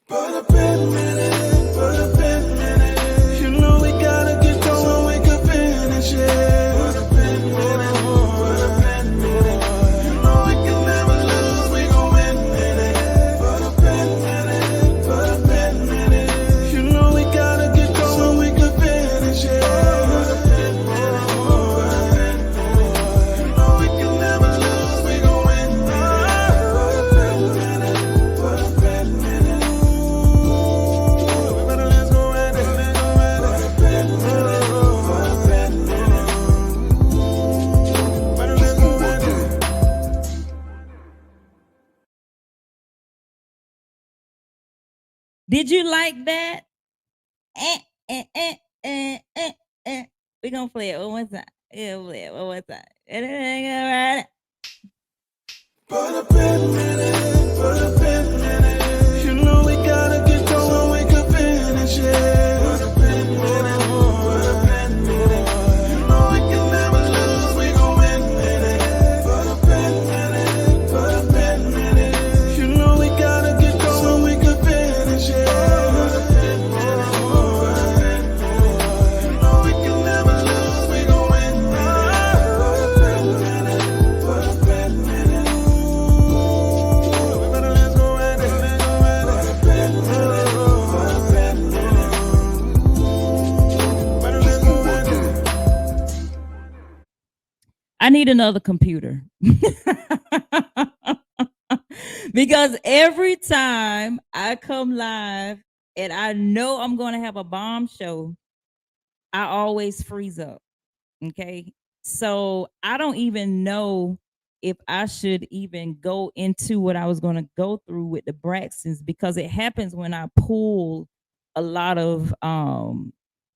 Put a pin in it, put a pin in it. You know we gotta get going so we can finish it. Put a pin in it, put a pin in it. You know we can never lose, we gon' win in it. Put a pin in it, put a pin in it. You know we gotta get going so we can finish it. Put a pin in it, put a pin in it. You know we can never lose, we gon' win in it. Put a pin in it, put a pin in it. Did you like that? We're gonna play it one more time. Yeah, play it one more time. Put a pin in it, put a pin in it. You know we gotta get going so we can finish it. Put a pin in it, put a pin in it. You know we can never lose, we gon' win in it. Put a pin in it, put a pin in it. You know we gotta get going so we can finish it. Put a pin in it, put a pin in it. You know we can never lose, we gon' win in it. Put a pin in it, put a pin in it. I need another computer. Because every time I come live and I know I'm going to have a bomb show, I always freeze up. Okay. So I don't even know if I should even go into what I was going to go through with the Braxtons, because it happens when I pull a lot of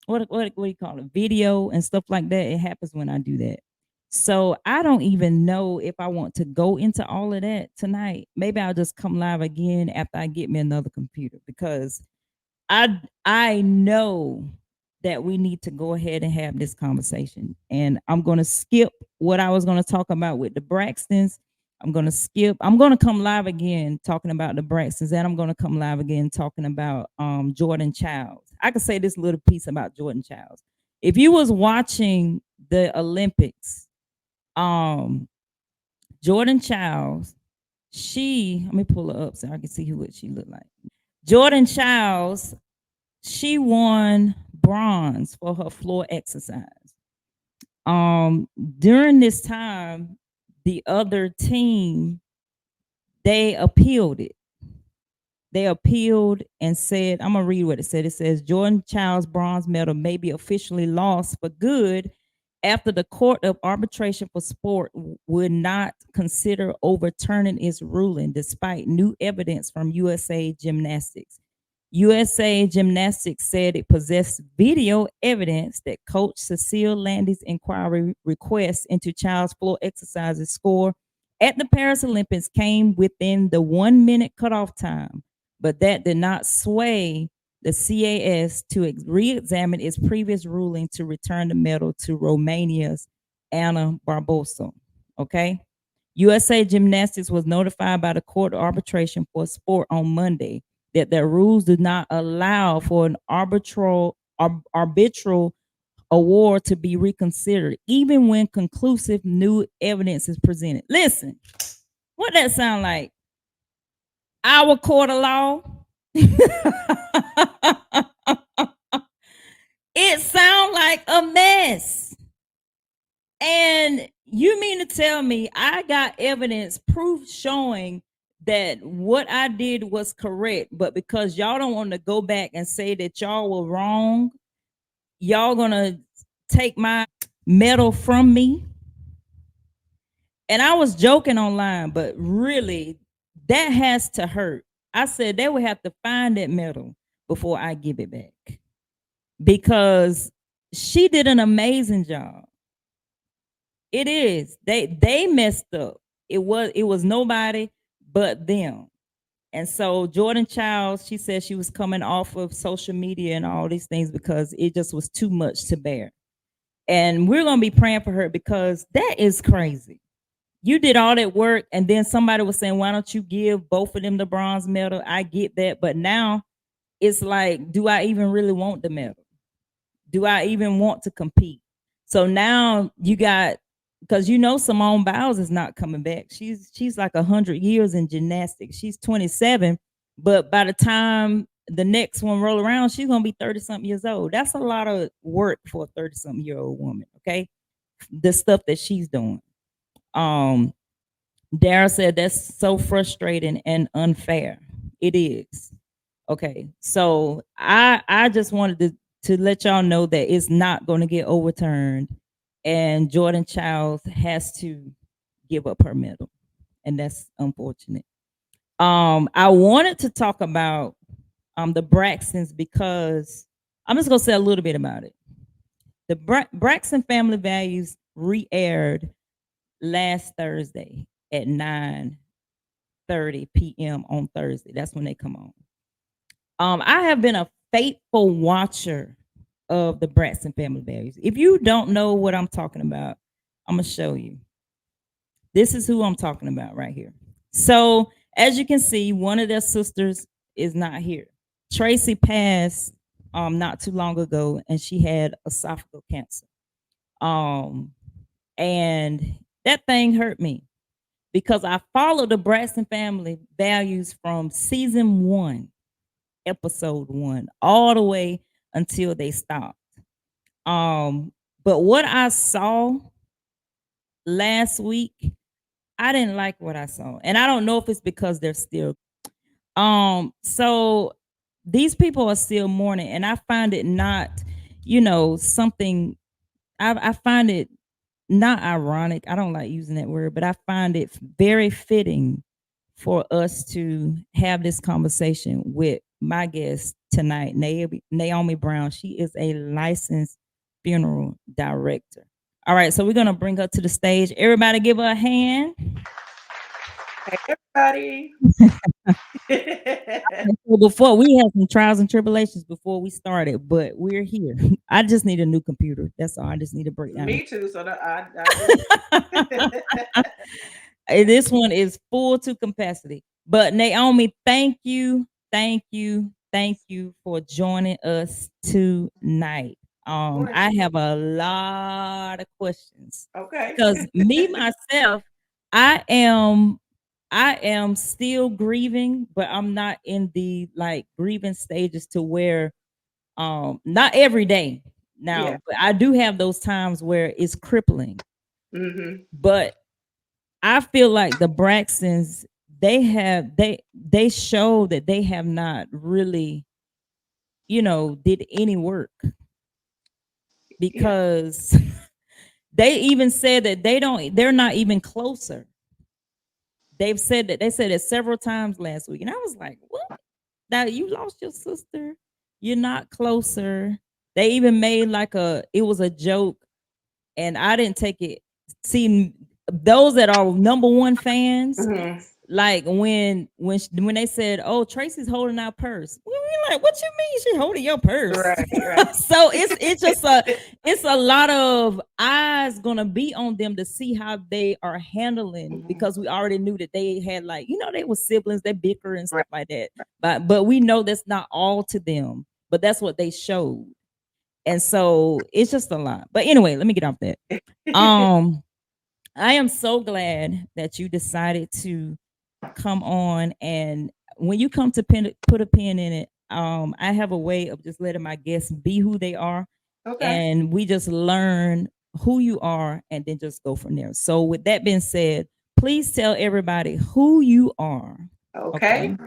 what do you call it, video and stuff like that. It happens when I do that. So I don't even know if I want to go into all of that tonight. Maybe I'll just come live again after I get me another computer, because I know that we need to go ahead and have this conversation. And I'm going to skip what I was going to talk about with the Braxtons. I'm going to skip. I'm going to come live again talking about the Braxtons, and I'm going to come live again talking about Jordan Childs. I could say this little piece about Jordan Childs. If you was watching the Olympics, Jordan Childs, let me pull her up so I can see what she looked like. Jordan Childs, she won bronze for her floor exercise. During this time, the other team, they appealed it. They appealed and said, I'm gonna read what it said. It says Jordan Childs' bronze medal may be officially lost for good after the Court of Arbitration for Sport would not consider overturning its ruling despite new evidence from USA Gymnastics. USA Gymnastics said it possessed video evidence that Coach Cecile Landy's inquiry request into Child's floor exercises score at the Paris Olympics came within the 1 minute cutoff time, but that did not sway the CAS to re-examine its previous ruling to return the medal to Romania's Anna Barbosa. Okay. USA Gymnastics was notified by the Court of Arbitration for Sport on Monday that their rules do not allow for an arbitral award to be reconsidered, even when conclusive new evidence is presented. Listen, what that sound like? Our court of law? It sounds like a mess. And you mean to tell me I got evidence, proof showing that what I did was correct, but because y'all don't want to go back and say that y'all were wrong, y'all gonna take my medal from me? And I was joking online, but really, that has to hurt. I said they would have to find that medal before I give it back, because she did an amazing job. It is. They messed up. It was nobody but them. And so Jordan Childs, she said she was coming off of social media and all these things because it just was too much to bear. And we're going to be praying for her, because that is crazy. you did all that work, and then somebody was saying, why don't you give both of them the bronze medal? I get that, but now it's like, do I even really want the medal? Do I even want to compete? So now you got, because Simone Biles is not coming back. She's like 100 years in gymnastics. She's 27, but by the time the next one roll around, she's gonna be 30 something years old. That's a lot of work for a 30 something year old woman. Okay, the stuff that she's doing. Um, Dara said that's so frustrating and unfair. It is. Okay. So I just wanted to let y'all know that it's not going to get overturned, and Jordan Childs has to give up her medal, and that's unfortunate. I wanted to talk about the Braxtons because I'm just going to say a little bit about it. The Braxton Family Values re-aired last Thursday at 9:30 p.m. on Thursday. That's when they come on. I have been a faithful watcher of the Braxton Family Values. If you don't know what I'm talking about, I'm gonna show you. This is who I'm talking about right here. So, as you can see, one of their sisters is not here. Tracy passed not too long ago, and she had esophageal cancer. Um, and that thing hurt me because I followed the Braxton Family Values from season 1, episode 1, all the way until they stopped. Um, but what I saw last week, I didn't like what I saw. And I don't know if it's because they're still so these people are still mourning, and I find it not, something I find it not ironic. I don't like using that word, but I find it very fitting for us to have this conversation with my guest tonight, Naomi Brown. She is a licensed funeral director. All right, so we're gonna bring her to the stage. Everybody, give her a hand. Hey, everybody. So before we had some trials and tribulations before we started, but we're here. I just need a new computer. That's all. I just need a breakdown. Me too. So I do. This one is full to capacity. But Naomi, thank you for joining us tonight. Of course. I have a lot of questions Okay. because me myself, I am I am still grieving, but I'm not in the like grieving stages to where not every day Yeah. now, but I do have those times where it's crippling. Hmm. But I feel like the Braxtons, they show that they have not really, did any work Yeah. because they even said that they're not even closer. They said it several times last week. And I was like, what? Now you lost your sister. You're not closer. They even made like it was a joke, and I didn't take it. See, those that are number one fans, Hmm. like when they said, "Oh, Tracy's holding our purse," we were like, "What you mean she's holding your purse?" Right. Right. So it's a lot of eyes gonna be on them to see how they are handling, Hmm. because we already knew that they had, like, they were siblings, they bicker and Right. stuff like that. But we know that's not all to them, but that's what they showed, and so it's just a lot. But anyway, let me get off that. Um, I am so glad that you decided to come on, and when you come to put a pin in it, I have a way of just letting my guests be who they are, Okay. and we just learn who you are and then just go from there. So with that being said, please tell everybody who you are. Okay. Okay.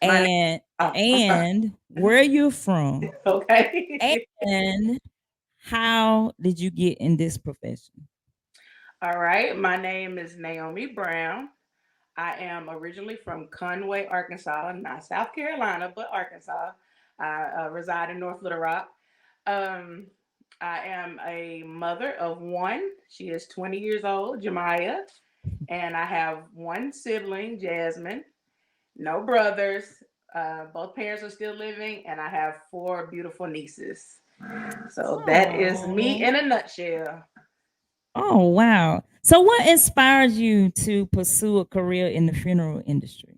My name. and Oh, I'm sorry. and where you're from, Okay. and how did you get in this profession? All right. My name is Naomi Brown. I am originally from Conway, Arkansas, not South Carolina, but Arkansas. I reside in North Little Rock. Um, I am a mother of one. She is 20 years old, Jemiah. And I have one sibling, Jasmine. No brothers. Both parents are still living, and I have four beautiful nieces. So that is me Oh, in a nutshell. Oh, wow. So what inspires you to pursue a career in the funeral industry?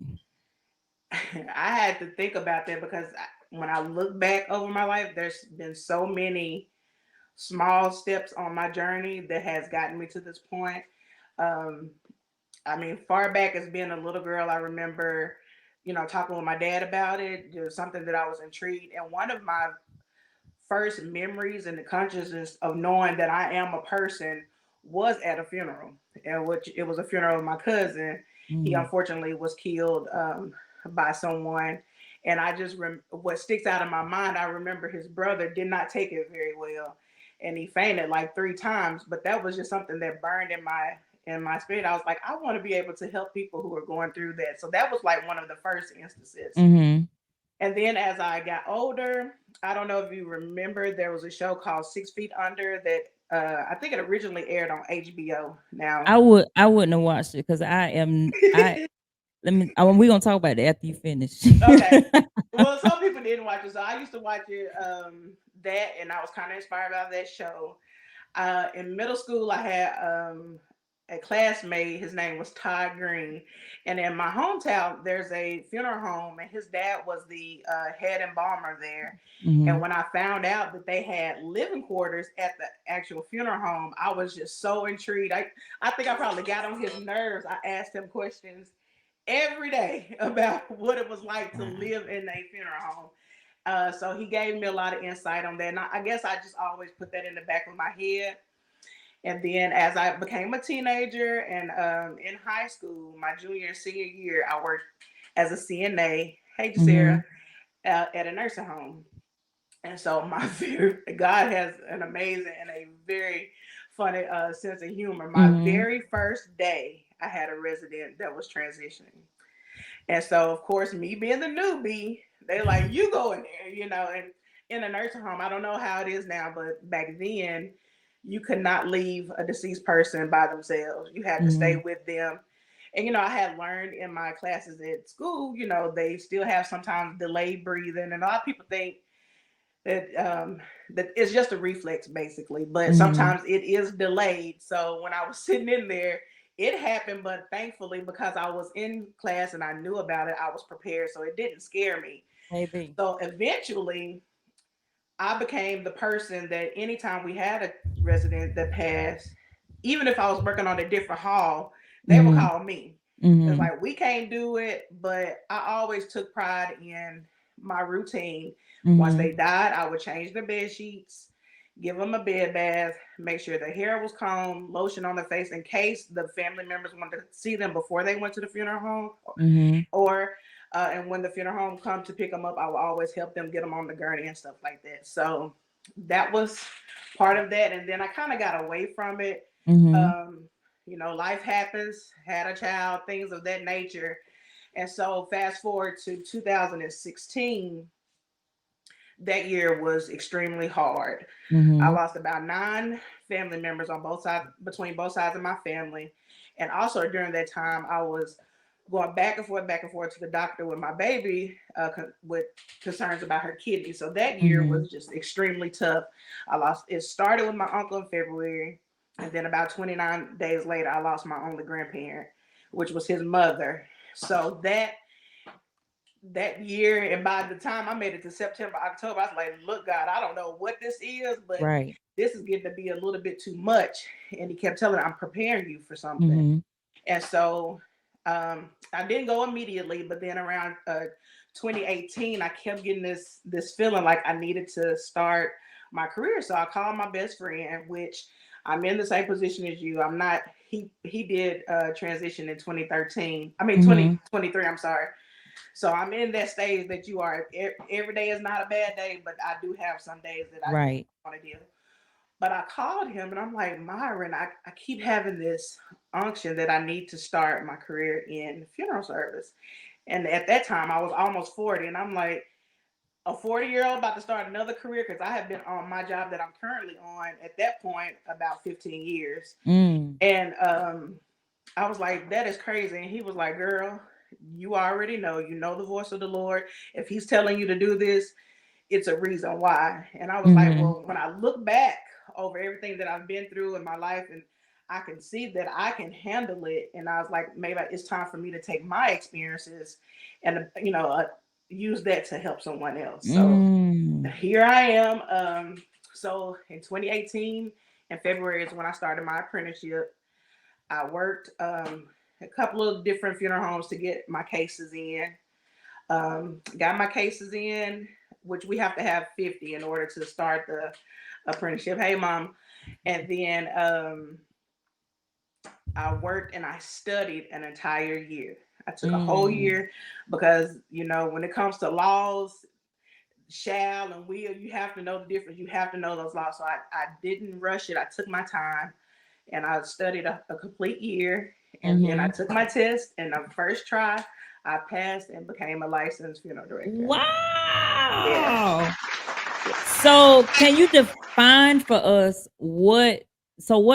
I had to think about that because when I look back over my life, there's been so many small steps on my journey that has gotten me to this point. Um, I mean, far back as being a little girl, I remember, talking with my dad about it. It was something that I was intrigued. And one of my first memories and the consciousness of knowing that I am a person was at a funeral, and which it was a funeral of my cousin. He Mm, unfortunately was killed by someone, and I just what sticks out of my mind. I remember his brother did not take it very well, and he fainted like 3 times. But that was just something that burned in my spirit. I was like, I want to be able to help people who are going through that. So that was like one of the first instances. mm-hmm. And then as I got older, I don't know if you remember, there was a show called 6 Feet Under that I think it originally aired on HBO. Now, I wouldn't have watched it because I let me we're gonna talk about that after you finish. okay. Well, some people didn't watch it, so I used to watch it. That, and I was kind of inspired by that show. In middle school, I had a classmate. His name was Todd Green, and in my hometown, there's a funeral home, and his dad was the head embalmer there. And Hmm. when I found out that they had living quarters at the actual funeral home, I was just so intrigued. I think I probably got on his nerves. I asked him questions every day about what it was like to Wow. live in a funeral home. So he gave me a lot of insight on that. And I guess I just always put that in the back of my head. And then as I became a teenager and in high school, my junior and senior year, I worked as a CNA, hey Jasera, Hmm. at a nursing home. And so my God has an amazing and a very funny sense of humor. My Hmm. very first day, I had a resident that was transitioning. And so, of course, me being the newbie, they like, you go in there, and in a nursing home, I don't know how it is now, but back then, you could not leave a deceased person by themselves. You had to stay Hmm. with them. And, I had learned in my classes at school, they still have sometimes delayed breathing. And a lot of people think that that it's just a reflex basically, but Hmm. sometimes it is delayed. So when I was sitting in there, it happened, but thankfully because I was in class and I knew about it, I was prepared, so it didn't scare me. Maybe. So eventually I became the person that anytime we had a resident that passed, even if I was working on a different hall, they would Hmm. call me. It's Hmm. like, we can't do it, but I always took pride in my routine. Once Hmm. they died, I would change their bed sheets, give them a bed bath, make sure their hair was combed, lotion on their face in case the family members wanted to see them before they went to the funeral home, Hmm. or and when the funeral home come to pick them up, I will always help them get them on the gurney and stuff like that. So that was part of that, and then I kind of got away from it. Hmm. Um, life happens, had a child, things of that nature, and so fast forward to 2016. That year was extremely hard. I Hmm. lost about 9 family members on both sides, between both sides of my family. And also during that time, I was going back and forth to the doctor with my baby with concerns about her kidney. So that year Hmm. was just extremely tough. It started with my uncle in February. And then about 29 days later, I lost my only grandparent, which was his mother. So that year, and by the time I made it to September, October, I was like, look, God, I don't know what this is, but Right. this is getting to be a little bit too much. And he kept telling me, I'm preparing you for something. Hmm. And so I didn't go immediately, but then around 2018, I kept getting this feeling like I needed to start my career. So I called my best friend, which I'm in the same position as you. I'm not. He did transition in 2013. I mean Hmm. 2023. I'm sorry. So I'm in that stage that you are. Every day is not a bad day, but I do have some days that I just Right. want to deal. But I called him and I'm like, Myron, I keep having this unction that I need to start my career in funeral service. And at that time, I was almost 40. And I'm like, a 40-year-old about to start another career, because I have been on my job that I'm currently on at that point about 15 years. Mm. And I was like, that is crazy. And he was like, girl, you already know, the voice of the Lord. If he's telling you to do this, it's a reason why. And I was like, Hmm. well, when I look back over everything that I've been through in my life, and I can see that I can handle it, and I was like, maybe it's time for me to take my experiences and use that to help someone else. So Mm. here I am. So in 2018, in February is when I started my apprenticeship. I worked a couple of different funeral homes to get my cases in. Got my cases in, which we have to have 50 in order to start the apprenticeship. Hey, mom. And then I worked and I studied an entire year. I took a whole Mm. year because, when it comes to laws, shall and will, you have to know the difference. You have to know those laws. So I didn't rush it. I took my time and I studied a complete year. And then I Mm-hmm. took my test, and the first try, I passed and became a licensed funeral director. Yeah. Wow. So can you define for us what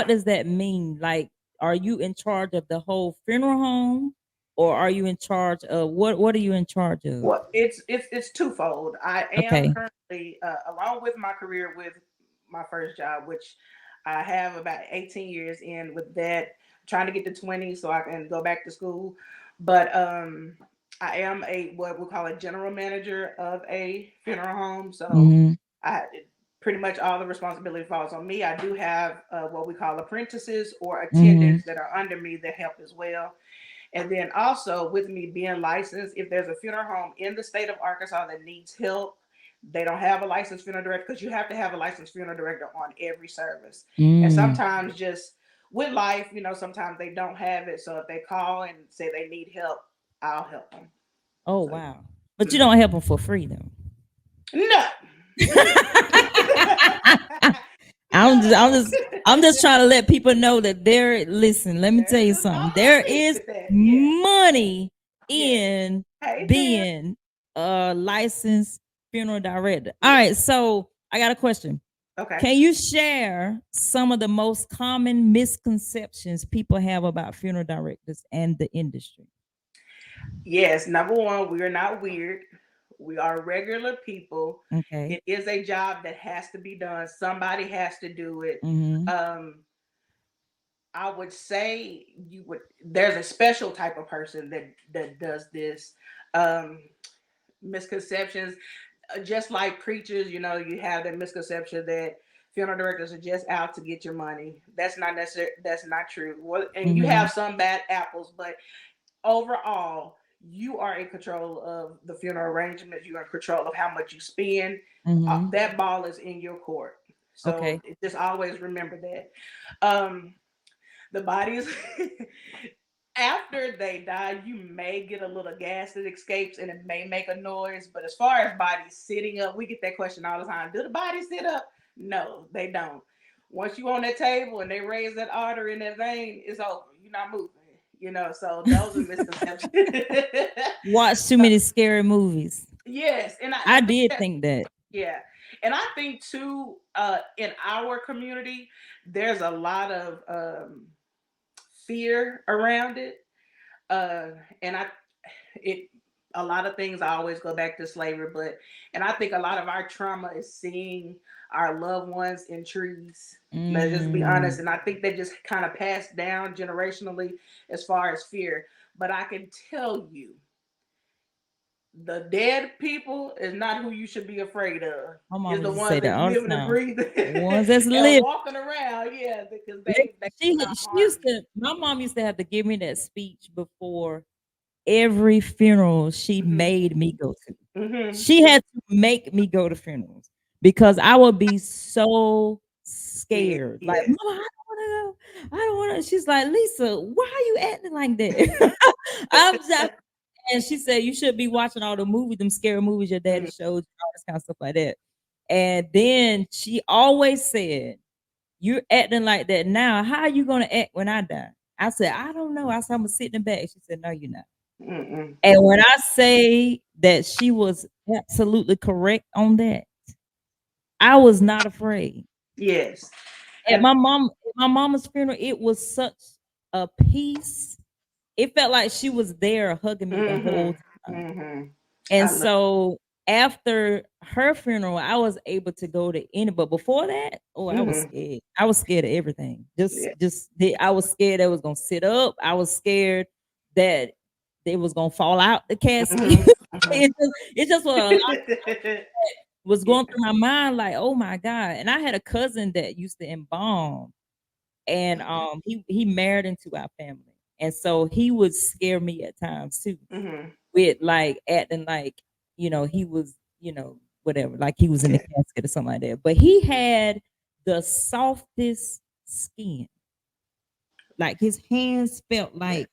does that mean? Like, are you in charge of the whole funeral home, or are you in charge of what are you in charge of? Well, it's twofold. I am Okay. currently, along with my career with my first job, which I have about 18 years in with that, trying to get to 20 so I can go back to school. But I am a what we call a general manager of a funeral home. So Mm-hmm. I pretty much all the responsibility falls on me. I do have what we call apprentices or Mm-hmm. attendants that are under me that help as well. And then also with me being licensed, if there's a funeral home in the state of Arkansas that needs help, they don't have a licensed funeral director, because you have to have a licensed funeral director on every service. And Mm. sometimes just with life, sometimes they don't have it. So if they call and say they need help, I'll help them. Oh So wow. But you mhm. don't help them for free though. No. I'm just, I'm No. just, I'm just trying to let people know that there. Listen, let me tell There's you a something. small There fee is with that. Yeah. money Yes. in Hey Tim. being a licensed funeral director. All Yeah. right, so I got a question. Okay. Can you share some of the most common misconceptions people have about funeral directors and the industry? Yes, number one, we are not weird. We are regular people. Okay. It is a job that has to be done. Somebody has to do it. Mm-hmm. Um, I would say there's a special type of person that does this. Um, Misconceptions, just like preachers, you have that misconception that funeral directors are just out to get your money. That's not necessary. That's not true. Well, and you Mm-hmm. have some bad apples, but overall, you are in control of the funeral arrangements. You're in control of how much you spend. Mm-hmm. That ball is in your court. So Okay. just always remember that. Um, the bodies, after they die, you may get a little gas that escapes and it may make a noise. But as far as bodies sitting up, we get that question all the time. Do the bodies sit up? No, they don't. Once you on that table and they raise that artery in that vein, it's over. You're not moving. So those are misconceptions. Watch too many scary movies. Yes, and I I think did that, think that. yeah, and I think too, in our community, there's a lot of fear around it, uh, and it a lot of things, I always go back to slavery, but and I think a lot of our trauma is seeing our loved ones in trees. Let's just be honest, Mm. and I think they just kind of passed down generationally as far as fear. But I can tell you, the dead people is not who you should be afraid of. My It's mama the used to ones say that that's all the living and time. breathing The ones that's and live. walking around. Yeah, because Listen, they not she harm used you. to. My mom used to have to give me that speech before every funeral she Hmm. made me go to. Hmm. She had to make me go to funerals because I would be so Yeah, scared. Like, yes. Mama, I don't want to go. I don't want to. She's like, Lisa, why are you acting like that? I'm just, and she said you should be watching all the movies, them scary movies your daddy Mhm. showed you, all this kind of stuff like that. And then she always said, "You're acting like that now. How are you gonna act when I die?" I said, "I don't know." I said, "I'm gonna sit in the back." She said, "No, you're not." Mm-mm. And when I say that she was absolutely correct on that, I was not afraid. Yes. At And my mama's funeral, it was such a peace. It felt like she was there hugging me the whole hmm time. hmm And I love so after her funeral, I was able to go to any, but before that, oh, I was Hmm. scared. I was scared of everything. Yeah. I was scared that it was gonna sit up. I was scared that it was gonna fall out the casket. Hmm. Hmm. It just was a lot was Yeah. going through my mind, like, oh my God. And I had a cousin that used to embalm, and he married into our family. And so he would scare me at times too, Hmm. with like acting like, he was, whatever, like he was in the Yeah. casket or something like that. But he had the softest skin. Like his hands felt like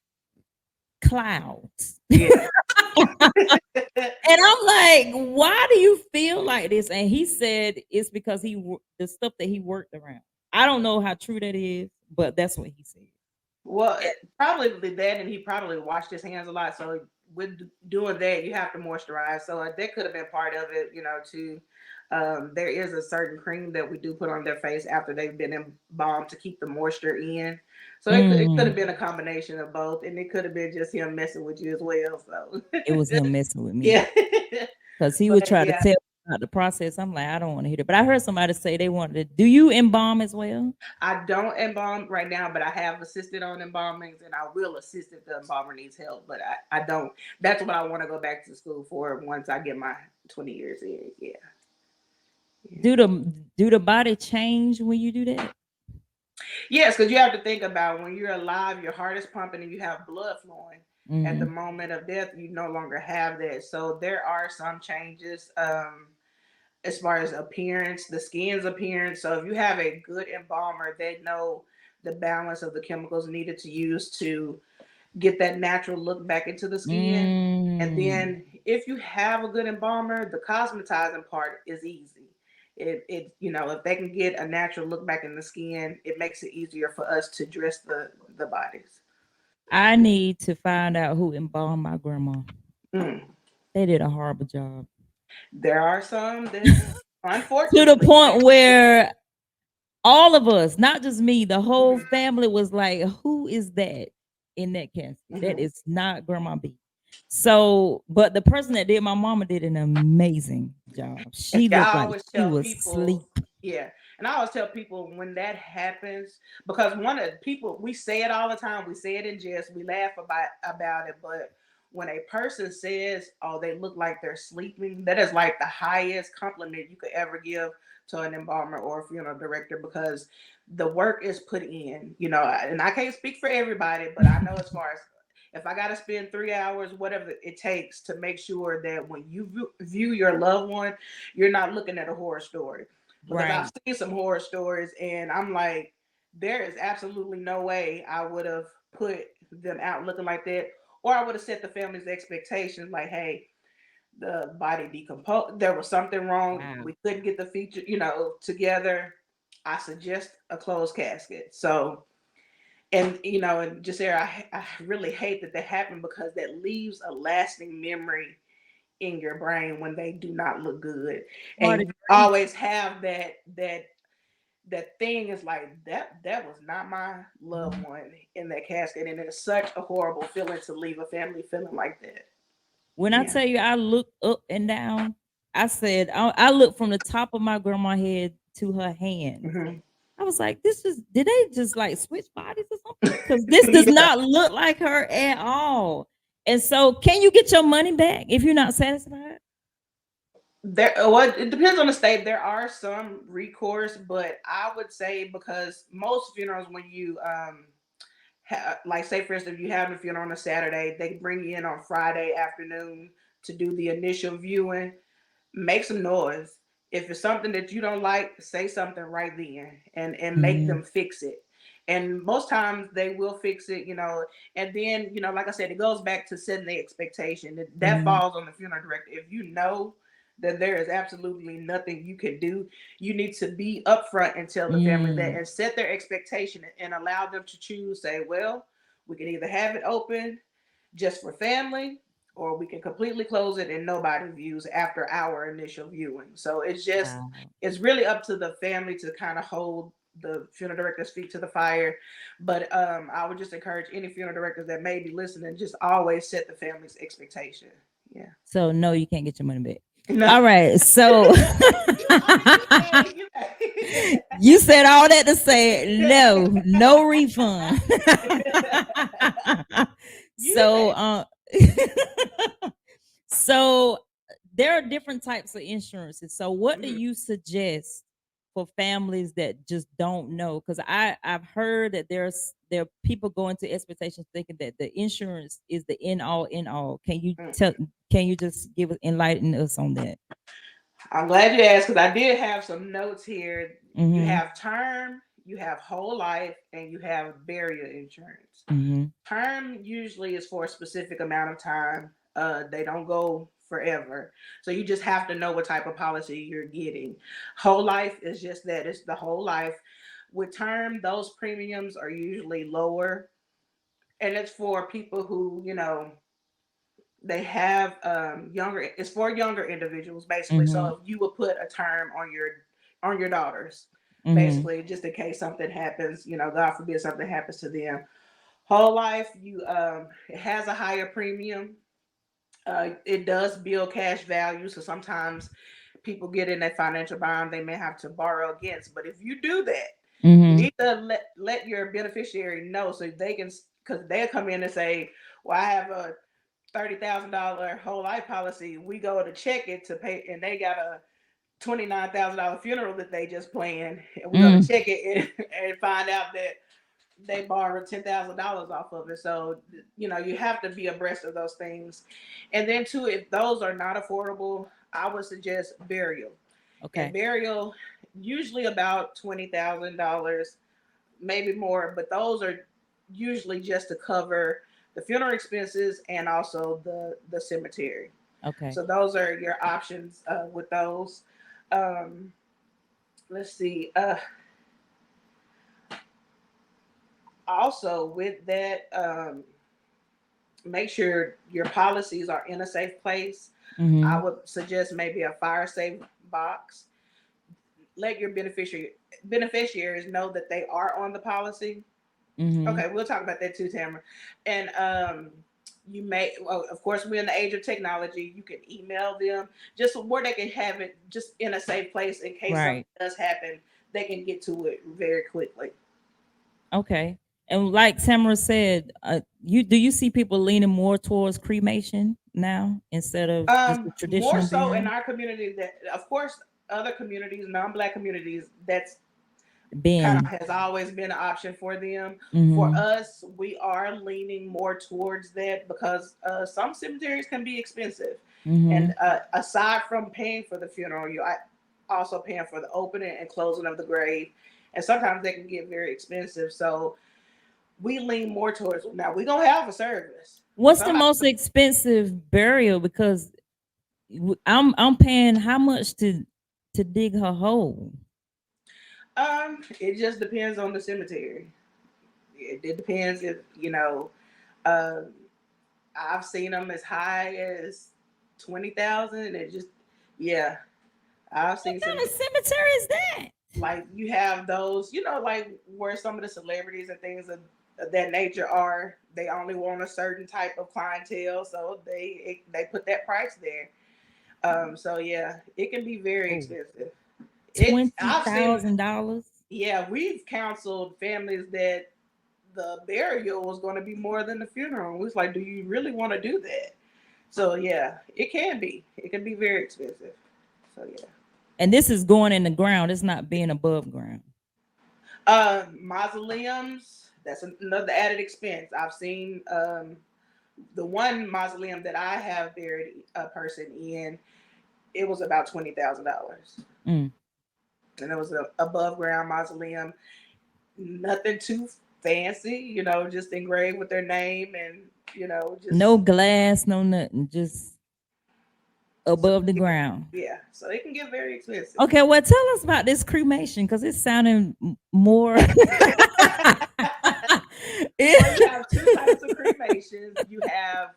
clouds. Yeah. And I'm like, why do you feel like this? And he said it's because the stuff that he worked around. I don't know how true that is, but that's what he said. Well, probably that, and he probably washed his hands a lot. So with doing that, you have to moisturize. So that could have been part of it, too. There is a certain cream that we do put on their face after they've been embalmed to keep the moisture in. So it could have Mm, been a combination of both, and it could have been just him messing with you as well. So it was him messing with me yeah, because he would but try to yeah. tell me about the process. I'm like, I don't want to hear it. But I heard somebody say they wanted to. Do you embalm as well? I don't embalm right now, but I have assisted on embalmings, and I will assist if the embalmer needs help. But I don't. That's what I want to go back to school for once I get my 20 years in. Yeah. Yeah. Do the body change when you do that? Yes, because you have to think about when you're alive, your heart is pumping and you have blood flowing. At the Mm. moment of death, you no longer have that. So there are some changes. As far as appearance, the skin's appearance. So if you have a good embalmer, they know the balance of the chemicals needed to use to get that natural look back into the skin. And Mm. then if you have a good embalmer, the cosmetizing part is easy. If they can get a natural look back in the skin, it makes it easier for us to dress the bodies. I need to find out who embalmed my grandma. Mm. They did a horrible job. There are some that, To the unfortunately, point where all of us, not just me, the whole mhm, family was like, "Who is that in that casket? That mhm. is not Grandma B." So, but the person that did my mama did an amazing job. And She see, looked I like always she tell was people, asleep. yeah, and I always tell people when that happens, because one of the people, we say it all the time, we say it in jest, we laugh about it, but when a person says, "Oh, they look like they're sleeping," that is like the highest compliment you could ever give to an embalmer or a funeral director because the work is put in, and I can't speak for everybody, but I know as far as if I got to spend 3 hours, whatever it takes to make sure that when you view your loved one, you're not looking at a horror story. Because I've Right. seen some horror stories and I'm like, there is absolutely no way I would have put them out looking like that. Or I would have set the family's expectations like, hey, the body decomposed. There was something wrong. Wow. We couldn't get the feature, together. I suggest a closed casket. So and just there, I really hate that that happened because that leaves a lasting memory in your brain when they do not look good, Part of and you grief. always have that thing is like that was not my loved one in that casket, and it's such a horrible feeling to leave a family feeling like that. When I Yeah. tell you I looked up and down, I said I looked from the top of my grandma head to her hands. Hmm. I was like, did they just like switch bodies or something? Because this does Yeah. not look like her at all. And so, can you get your money back if you're not satisfied? Well, it depends on the state. There are some recourse, but I would say because most funerals, when you like say for instance, if you have a funeral on a Saturday, they bring you in on Friday afternoon to do the initial viewing. Make some noise. If it's something that you don't like, say something right then and make Mhm. them fix it. And most times they will fix it, and then, like I said, it goes back to setting the expectation. That Mhm. falls on the funeral director. If you know that there is absolutely nothing you can do, you need to be upfront and tell the family that Mm. and set their expectation and allow them to choose, say, well, we can either have it open just for family, or we can completely close it and nobody views after our initial viewing. So Wow. it's really up to the family to kind of hold the funeral director's feet to the fire. But I would just encourage any funeral directors that may be listening, just always set the family's expectation. Yeah. So no, you can't get your money back. No. All right. So you said all that to say no, no refund. You so say, so there are different types of insurances. So what do mhm, you suggest for families that just don't know? Because I've heard that there are people going to expectations thinking that the insurance is the end all in all. mhm. Can you just enlighten us on that? I'm glad you asked because I did have some notes here. You Mm-hmm. have term, you have whole life, and you have burial insurance. Mm-hmm. Term usually is for a specific amount of time. They don't go forever. So you just have to know what type of policy you're getting. Whole life is just that, it's the whole life. With term, those premiums are usually lower. And it's for people who, they have younger, it's for younger individuals basically. Mm-hmm. So if you would put a term on your daughters, Mm-hmm. basically, just in case something happens, God forbid something happens to them. Whole life, it has a higher premium. It does build cash value, so sometimes people get in that financial bind they may have to borrow against. But if you do that, you Mm-hmm. need to let your beneficiary know so they can, because they'll come in and say, "Well, I have a $30,000 whole life policy." We go to check it to pay, and they got a $29,000 funeral that they just planned, and we go to Mm. check it and find out that they borrowed $10,000 off of it. So you have to be abreast of those things. And then too, if those are not affordable, I would suggest burial. And Okay. burial, usually about $20,000, maybe more, but those are usually just to cover the funeral expenses and also the cemetery. Okay. So those are your options with those. Um, let's see. Also, with that, make sure your policies are in a safe place. I Mm-hmm. would suggest maybe a fire safe box. Let your beneficiaries know that they are on the policy. Mm-hmm. Okay, we'll talk about that too, Tamara. And you may, well, of course, we're in the age of technology. You can email them just where they can have it just in a safe place in case something Right. does happen. They can get to it very quickly. Okay. And like Tamara said, you see people leaning more towards cremation now instead of just the More traditional so in burial? our community that, of course, other communities, non-black communities, that's kind Ben. of has always been an option for them. For Mm-hmm. us, we are leaning more towards that because some cemeteries can be expensive, Mm-hmm. and aside from paying for the funeral, you are also paying for the opening and closing of the grave, and sometimes they can get very expensive. So we lean more towards, now we gonna have a service. What's the Somebody, most expensive burial? Because I'm paying how much to dig her hole? it just depends on the cemetery. It depends if Uh, I've seen them as high as 20,000. It just, yeah, I've What seen some, kind of cemetery is that? like you have those, like where some of the celebrities and things of that nature are. They only want a certain type of clientele, so they put that price there. So yeah, it can be very Oh, expensive. twenty I've seen, thousand dollars. yeah, we've counseled families that the burial was going to be more than the funeral. We was like, do you really want to do that? So yeah, it can be. It can be very expensive. So yeah. And this is going in the ground. It's not being above ground. Mausoleums. That's another added expense. I've seen the one mausoleum that I have buried a person in. It was about $20,000, Mm. and it was a above ground mausoleum. Nothing too fancy, just engraved with their name and No just glass, no nothing, just so above the ground. yeah. So it can get very expensive. Okay, well, tell us about this cremation because it's sounding more. Well, you It- have two types of cremations. You have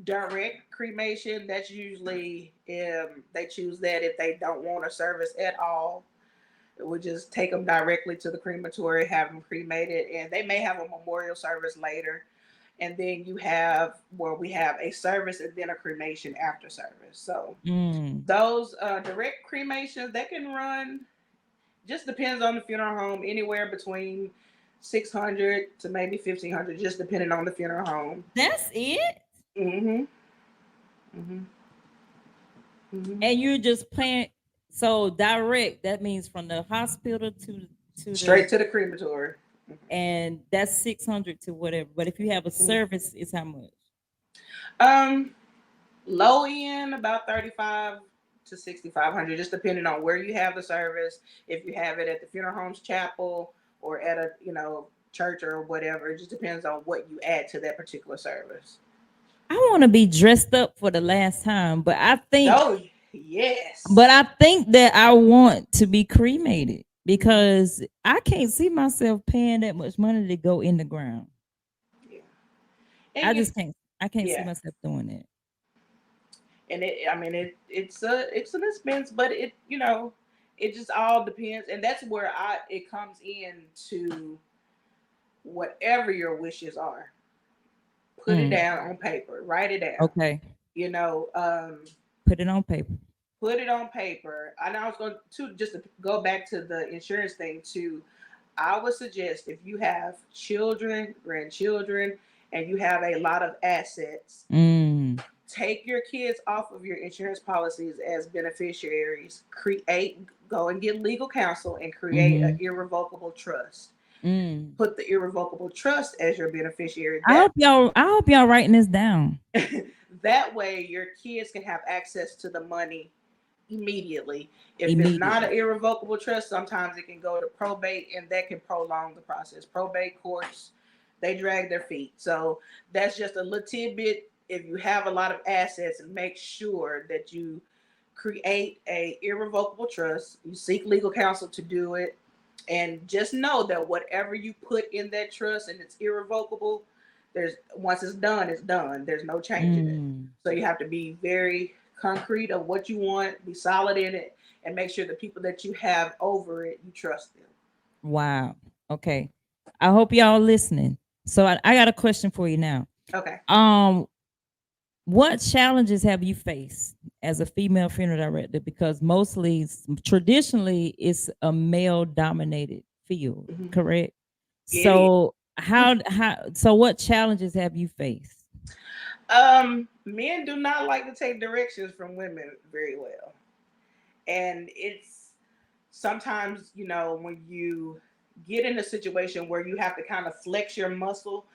direct cremation. That's usually they choose that if they don't want a service at all. It would just take them directly to the crematory, have them cremated, and they may have a memorial service later. and then you have where we have a service and then a cremation after service. So Mm. those direct cremations, they can run, just depends on the funeral home, anywhere between 600 to maybe 1500, just depending on the funeral home. That's it. Mhm. Mhm. Mhm. And you're just playing. So direct. That means from the hospital to the, Straight to the crematory. and that's 600 to whatever. But if you have a Mhm. service, it's how much? Um, Low end about 35 to 6500, just depending on where you have the service. If you have it at the funeral home's chapel or at a church or whatever, it just depends on what you add to that particular service. I want to be dressed up for the last time, Oh yes. but I think that I want to be cremated because I can't see myself paying that much money to go in the ground. Yeah. I And you just can't. I can't see yeah. myself doing that. And I mean it's an expense, but it just all depends, and that's where I it comes in to whatever your wishes are. Put it Mm, down on paper, write it down. okay, You know, put it on paper. put it on paper. And I was going to just to go back to the insurance thing too. I would suggest if you have children, grandchildren, and you have a lot of assets, Mm, take your kids off of your insurance policies as beneficiaries. Go and get legal counsel and create an mm-hmm, irrevocable trust. mm. Put the irrevocable trust as your beneficiary. I hope y'all. I hope y'all writing this down That way your kids can have access to the money immediately. If it's not an immediately. irrevocable trust, sometimes it can go to probate, and that can prolong the process. Probate courts, they drag their feet. So that's just a little tidbit. If you have a lot of assets, make sure that you create a irrevocable trust. You seek legal counsel to do it, and just know that whatever you put in that trust and it's irrevocable, there's once it's done, it's done. There's no changing it. Mm, So you have to be very concrete of what you want, be solid in it, and make sure the people that you have over it, you trust them. wow. Okay. I hope y'all listening. So I got a question for you now. Okay. Um, what challenges have you faced as a female funeral director? Because traditionally, it's a male dominated field, Mhm. correct? It So so what challenges have you faced? is. Men do not like to take directions from women very well, and it's sometimes when you get in a situation where you have to kind of flex your muscle,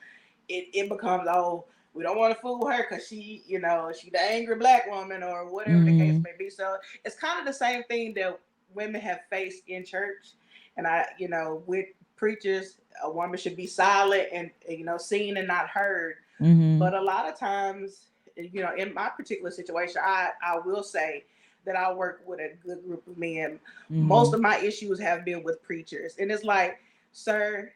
it becomes, oh, we don't want to fool her because she the angry black woman or whatever the case Mm-hmm. may be. So it's kind of the same thing that women have faced in church. And I with preachers, a woman should be silent and seen and not heard. Mm-hmm. But a lot of times, in my particular situation, I will say that I work with a good group of men. Most Mm-hmm. of my issues have been with preachers, and it's like, sir,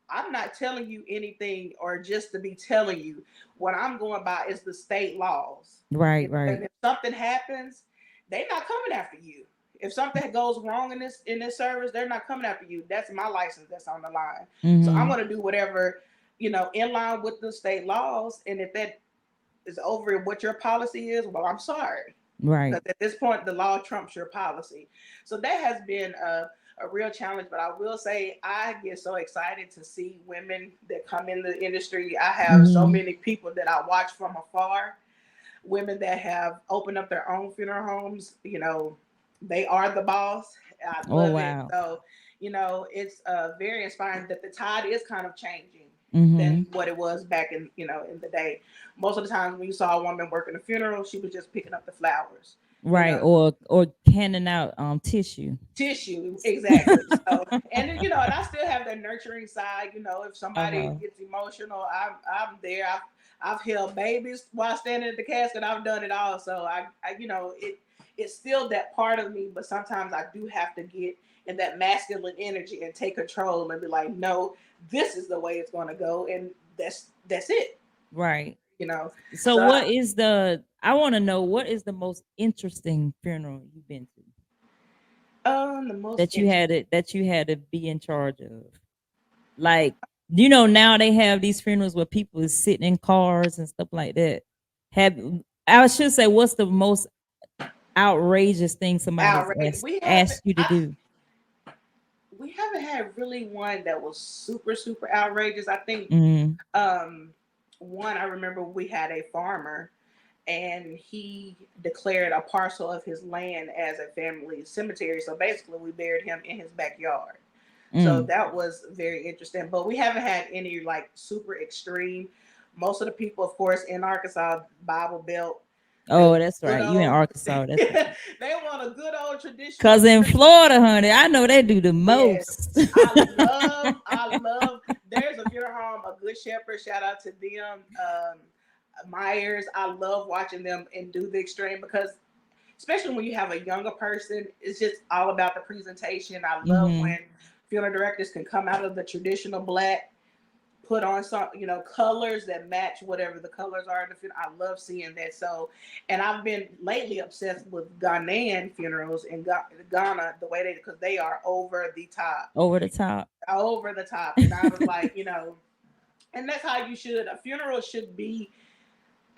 I'm not telling you anything or just to be telling you. What I'm going by is the state laws. Right, right. And if something happens, they're not coming after you. If something goes wrong in this service, they're not coming after you. That's my license that's on the line. So I'm Mm-hmm. going to do whatever in line with the state laws. And if that is over what your policy is, well, I'm sorry. Right. Because at this point, the law trumps your policy. So that has been a real challenge. But I will say, I get so excited to see women that come in the industry. I have so Mm-hmm. many people that I watch from afar, women that have opened up their own funeral homes. They are the boss. I Oh love it. wow. So, it's very inspiring that the tide is kind of changing than Mm-hmm. what it was back in the day. Most of the times when you saw a woman working a funeral, she was just picking up the flowers. You Right. know, Or handing out tissue. tissue exactly. So, and I still have that nurturing side. If somebody Uh-huh. gets emotional, I'm there. I've held babies while standing at the casket. I've done it all. So it's still that part of me. But sometimes I do have to get in that masculine energy and take control and be like, no, this is the way it's going to go, and that's it. Right. You know. So So what is I want to know what is the most interesting funeral you've been to the most interesting. that you had to be in charge of? Like Now they have these funerals where people is sitting in cars and stuff like that. Have I should say, what's the most outrageous thing somebody has Outrage. asked you to do? We haven't had really one that was super super outrageous. I think Mm. um one I remember we had a farmer and he declared a parcel of his land as a family cemetery. So basically we buried him in his backyard. So Mm. that was very interesting. But we haven't had any like super extreme. Most of the people, of course, in Arkansas, Bible Belt, they Oh, want that's good right. You in old Arkansas. That's right. they want a good old traditional Cause in funeral. Florida, honey, I know they do the Yes. most. I love there's a funeral home, a good shepherd, shout out to them. Myers, I love watching them and do the extreme because especially when you have a younger person, it's just all about the presentation. I love Hmm. when funeral directors can come out of the traditional black, put on some, colors that match whatever the colors are in the funeral. I love seeing that. So, and I've been lately obsessed with Ghanaian funerals in Ghana, the way because they are Over the top. over the top. And I was like, and that's how you should. A funeral should be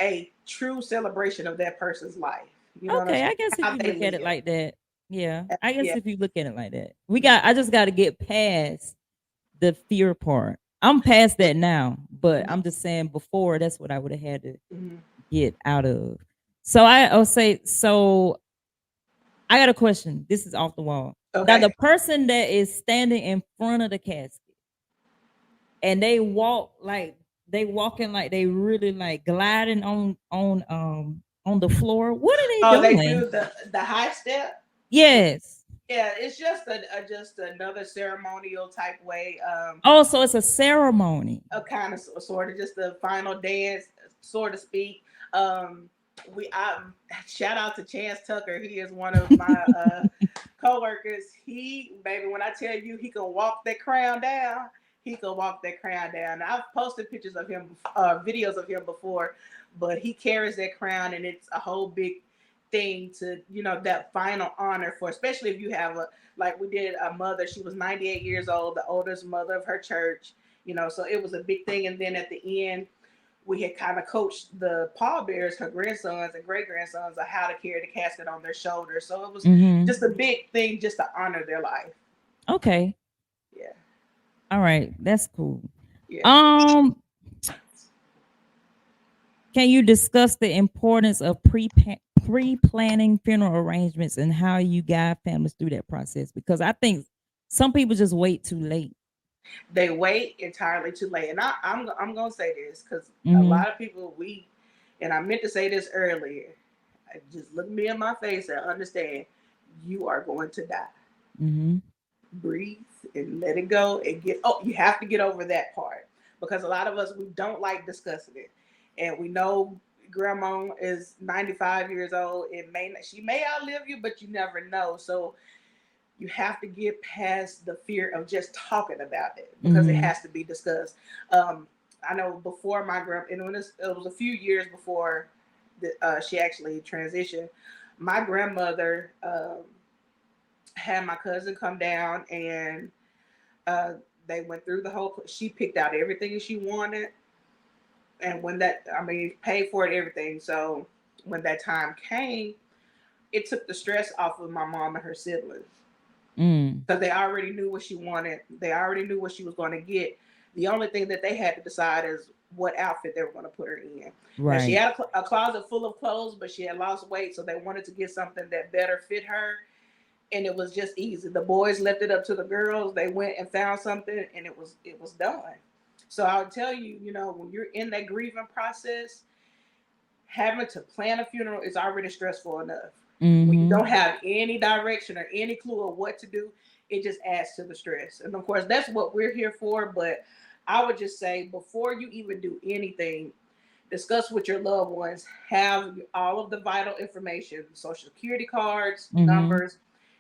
a true celebration of that person's life. You know what I'm Okay, saying? I guess if How you they look at live. it like that, yeah. I guess Yeah. if you look at it like that, I just got to get past the fear part. I'm past that now, but I'm just saying before that's what I would have had to Mhm. get out of. I'll say so. I got a question. This is off the wall. Now, Okay. the person that is standing in front of the casket and they walking like they really like gliding on the floor. What are they Oh, they doing? do the high step. Yes. Yeah, it's just just another ceremonial type way. Oh, so it's a ceremony. A kind of sort of just the final dance, so to speak. Um, I shout out to Chance Tucker. He is one of my coworkers. He, baby, when I tell you he can walk that crown down, he can walk that crown down. I've posted pictures of him, videos of him before, but he carries that crown, and it's a whole big thing to that final honor for, especially if you have a like we did a mother. She was 98 years old, the oldest mother of her church. So it was a big thing. And then at the end, we had kind of coached the pallbearers, her grandsons and great grandsons, of how to carry the casket on their shoulders. So it was Mm-hmm. just a big thing just to honor their life. Okay. Yeah, All right. That's cool. yeah. Um, can you discuss the importance of pre-planning funeral arrangements and how you guide families through that process? Because I think some people just wait too late. They wait entirely too late. And I'm gonna say this because a Mm-hmm. lot of people and I meant to say this earlier. Just look me in my face and understand you are going to die. Mm-hmm. Breathe and let it go and you have to get over that part because a lot of us we don't like discussing it, and we know grandma is 95 years old. She may outlive you, but you never know. So you have to get past the fear of just talking about it because it Mm-hmm. has to be discussed. I know before my grandma, and it was a few years before she actually transitioned, my grandmother had my cousin come down, and uh, they went through the whole. She picked out everything she wanted, and paid for it, everything. So when that time came, it took the stress off of my mom and her siblings Mm. because they already knew what she wanted. They already knew what she was going to get. The only thing that they had to decide is what outfit they were going to put her in. Now she Right. had a closet full of clothes, but she had lost weight, so they wanted to get something that better fit her, and it was just easy. The boys left it up to the girls. They went and found something, and it was done. So I'll tell you, when you're in that grieving process, having to plan a funeral is already stressful enough. When you Mm-hmm. don't have any direction or any clue of what to do, it just adds to the stress. And of course, that's what we're here for. But I would just say before you even do anything, discuss with your loved ones, have all of the vital information, social security cards, Mm-hmm. numbers,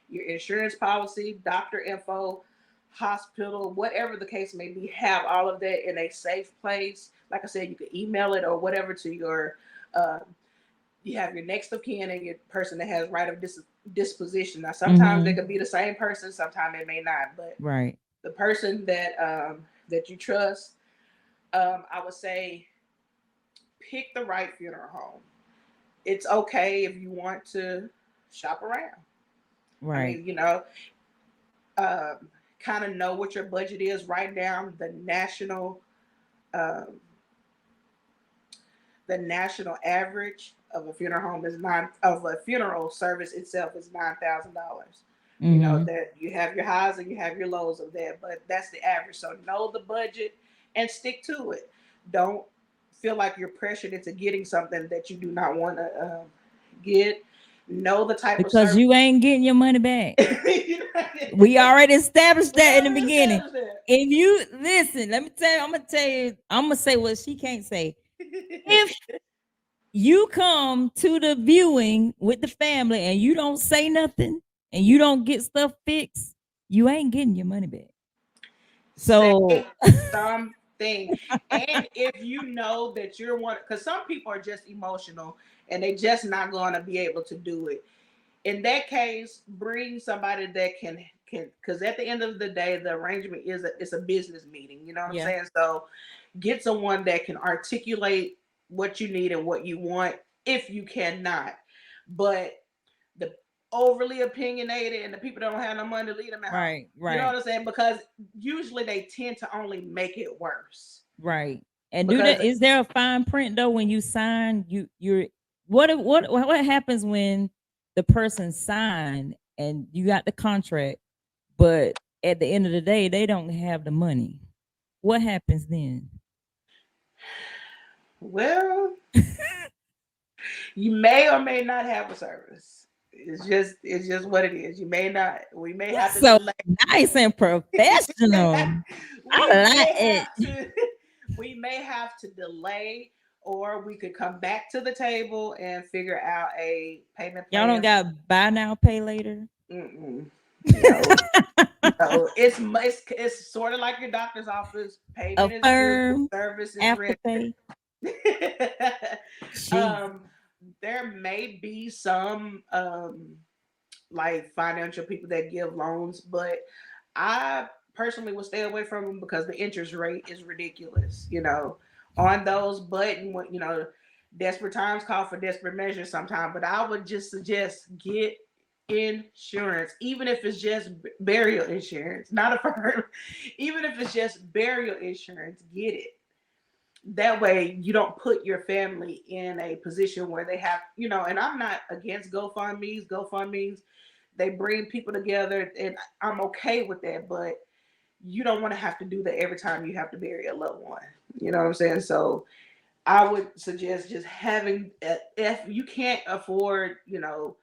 your insurance policy, doctor info, hospital, whatever the case may be, have all of that in a safe place. Like I said, you can email it or whatever to uh, you have your next of kin and your person that has right of disposition. Now, sometimes they Mm-hmm. could be the same person, sometimes it may not, but Right. the person that that you trust, I would say pick the right funeral home. It's okay if you want to shop around. I Right. mean, um, kind of know what your budget is. Write down um, the national average of a funeral home is nine of a funeral service itself is $9,000. Mm-hmm. That you have your highs and you have your lows of that, but that's the average. So know the budget and stick to it. Don't feel like you're pressured into getting something that you do not want to get. Know the type of Because service. you ain't getting your money back. You know, We already established we that in the already beginning. established that. If you listen, let me tell you, I'm gonna tell you, I'm gonna say what she can't say. If you come to the viewing with the family and you don't say nothing and you don't get stuff fixed, you ain't getting your money back. Say So something. And if you know that you're one, because some people are just emotional and they just not going to be able to do it. In that case, bring somebody that can because at the end of the day, the arrangement it's a business meeting. You know what I'm yeah, saying? So get someone that can articulate what you need and what you want if you cannot. But the overly opinionated and the people that don't have no money to leave them at home. right, You know right, what I'm saying? Because usually they tend to only make it worse. right. And do Because that. Is there a fine print though when you sign? You're what happens when the person signed and you got the contract, but at the end of the day they don't have the money? What happens then? well, you may or may not have a service. It's just what it is. You may not. We may That's have to so delay. nice and professional. I we like may it. have to we may have to delay, or we could come back to the table and figure out a payment Y'all don't plan. got buy now, pay later. Mm-mm. No, no. It's sort of like your doctor's office. Payment is due, Affirm, service is rendered. afterpay. Jeez. um, there may be some like financial people that give loans, but I personally would stay away from them because the interest rate is ridiculous. On those. But desperate times call for desperate measures sometimes. But I would just suggest get insurance, even if it's just burial insurance, not a firm. Even if it's just burial insurance, get it. That way you don't put your family in a position where they have, and I'm not against GoFundMe's. They bring people together and I'm okay with that, but you don't want to have to do that every time you have to bury a loved one. You know what I'm saying? So I would suggest just having, if you can't afford, $100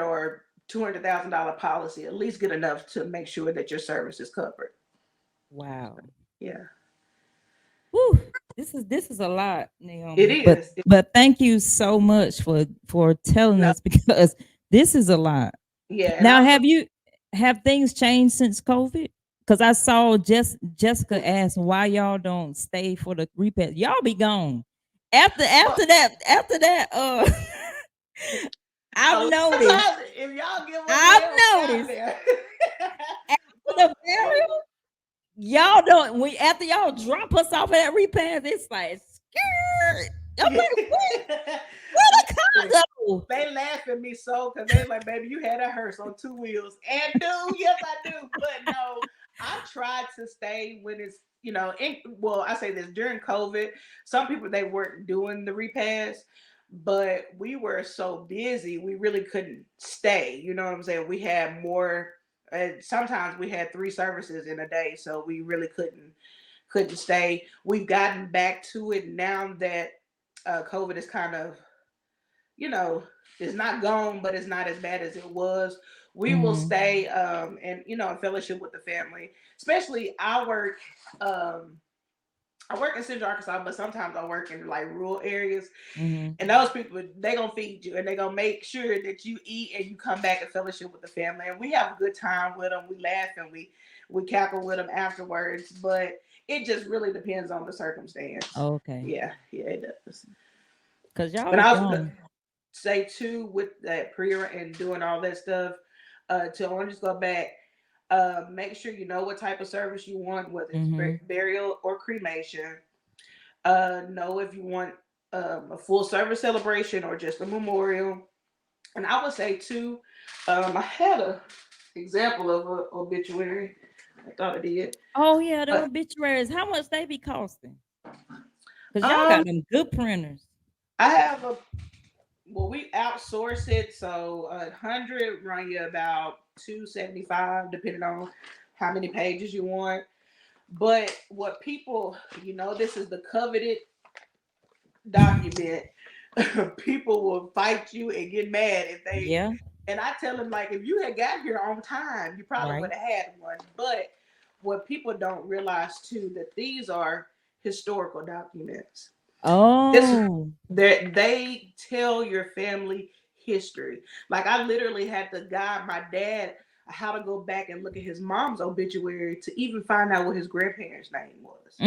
or $200,000 policy, at least get enough to make sure that your service is covered. Wow. Yeah, Whew. This is a lot, it Naomi. But is. but thank you so much for telling No, us because this is a lot. yeah, and Now, I'm have things changed since COVID? Because I saw Jessica ask why y'all don't stay for the repair. Y'all be gone after well, after that after that. a I've lot of noticed. times if y'all give us I've hell, we out noticed there. after the burial, y'all don't. We after y'all drop us off at that repair, it's like scared. I'm like, where the Listen, car go? they laugh at me so because they like, baby, you had a hearse on two wheels. And do, yes, I do. But no, I tried to stay when it's, well, I say this during COVID, some people they weren't doing the repairs, but we were so busy, we really couldn't stay. You know what I'm saying? We had more. Sometimes we had three services in a day, so we really couldn't stay. We've gotten back to it now that COVID is kind of, you know, it's not gone, but it's not as bad as it was. We will Mm-hmm. stay and in fellowship with the family. Especially um I work in Central Arkansas, but sometimes I work in like rural areas. Mm-hmm. And those people, they gonna feed you and they gonna make sure that you eat and you come back and fellowship with the family. And we have a good time with them. We laugh and we cackle with them afterwards. But it just really depends on the circumstance. Okay, Yeah, yeah, it does. cause y'all And be I was gone. say too with that prayer and doing all that stuff. To I want to just go back. Make sure you know what type of service you want, whether it's Mm-hmm. burial or cremation. Know if you want a full service celebration or just a memorial. And I would say too, I had a example of a obituary. I thought I did, Oh yeah, the but obituaries. How much they be costing? Cause y'all um, got them good printers. I have a well, we outsource it, so 100 run you about 275, depending on how many pages you want. But what people, this is the coveted document. People will fight you and get mad if they. Yeah, And I tell them like, if you had got here on time, you probably right. would have had one. But what people don't realize too, that these are historical documents. This Oh, that they tell your family history. Like I literally had to guide my dad how to go back and look at his mom's obituary to even find out what his grandparents' name was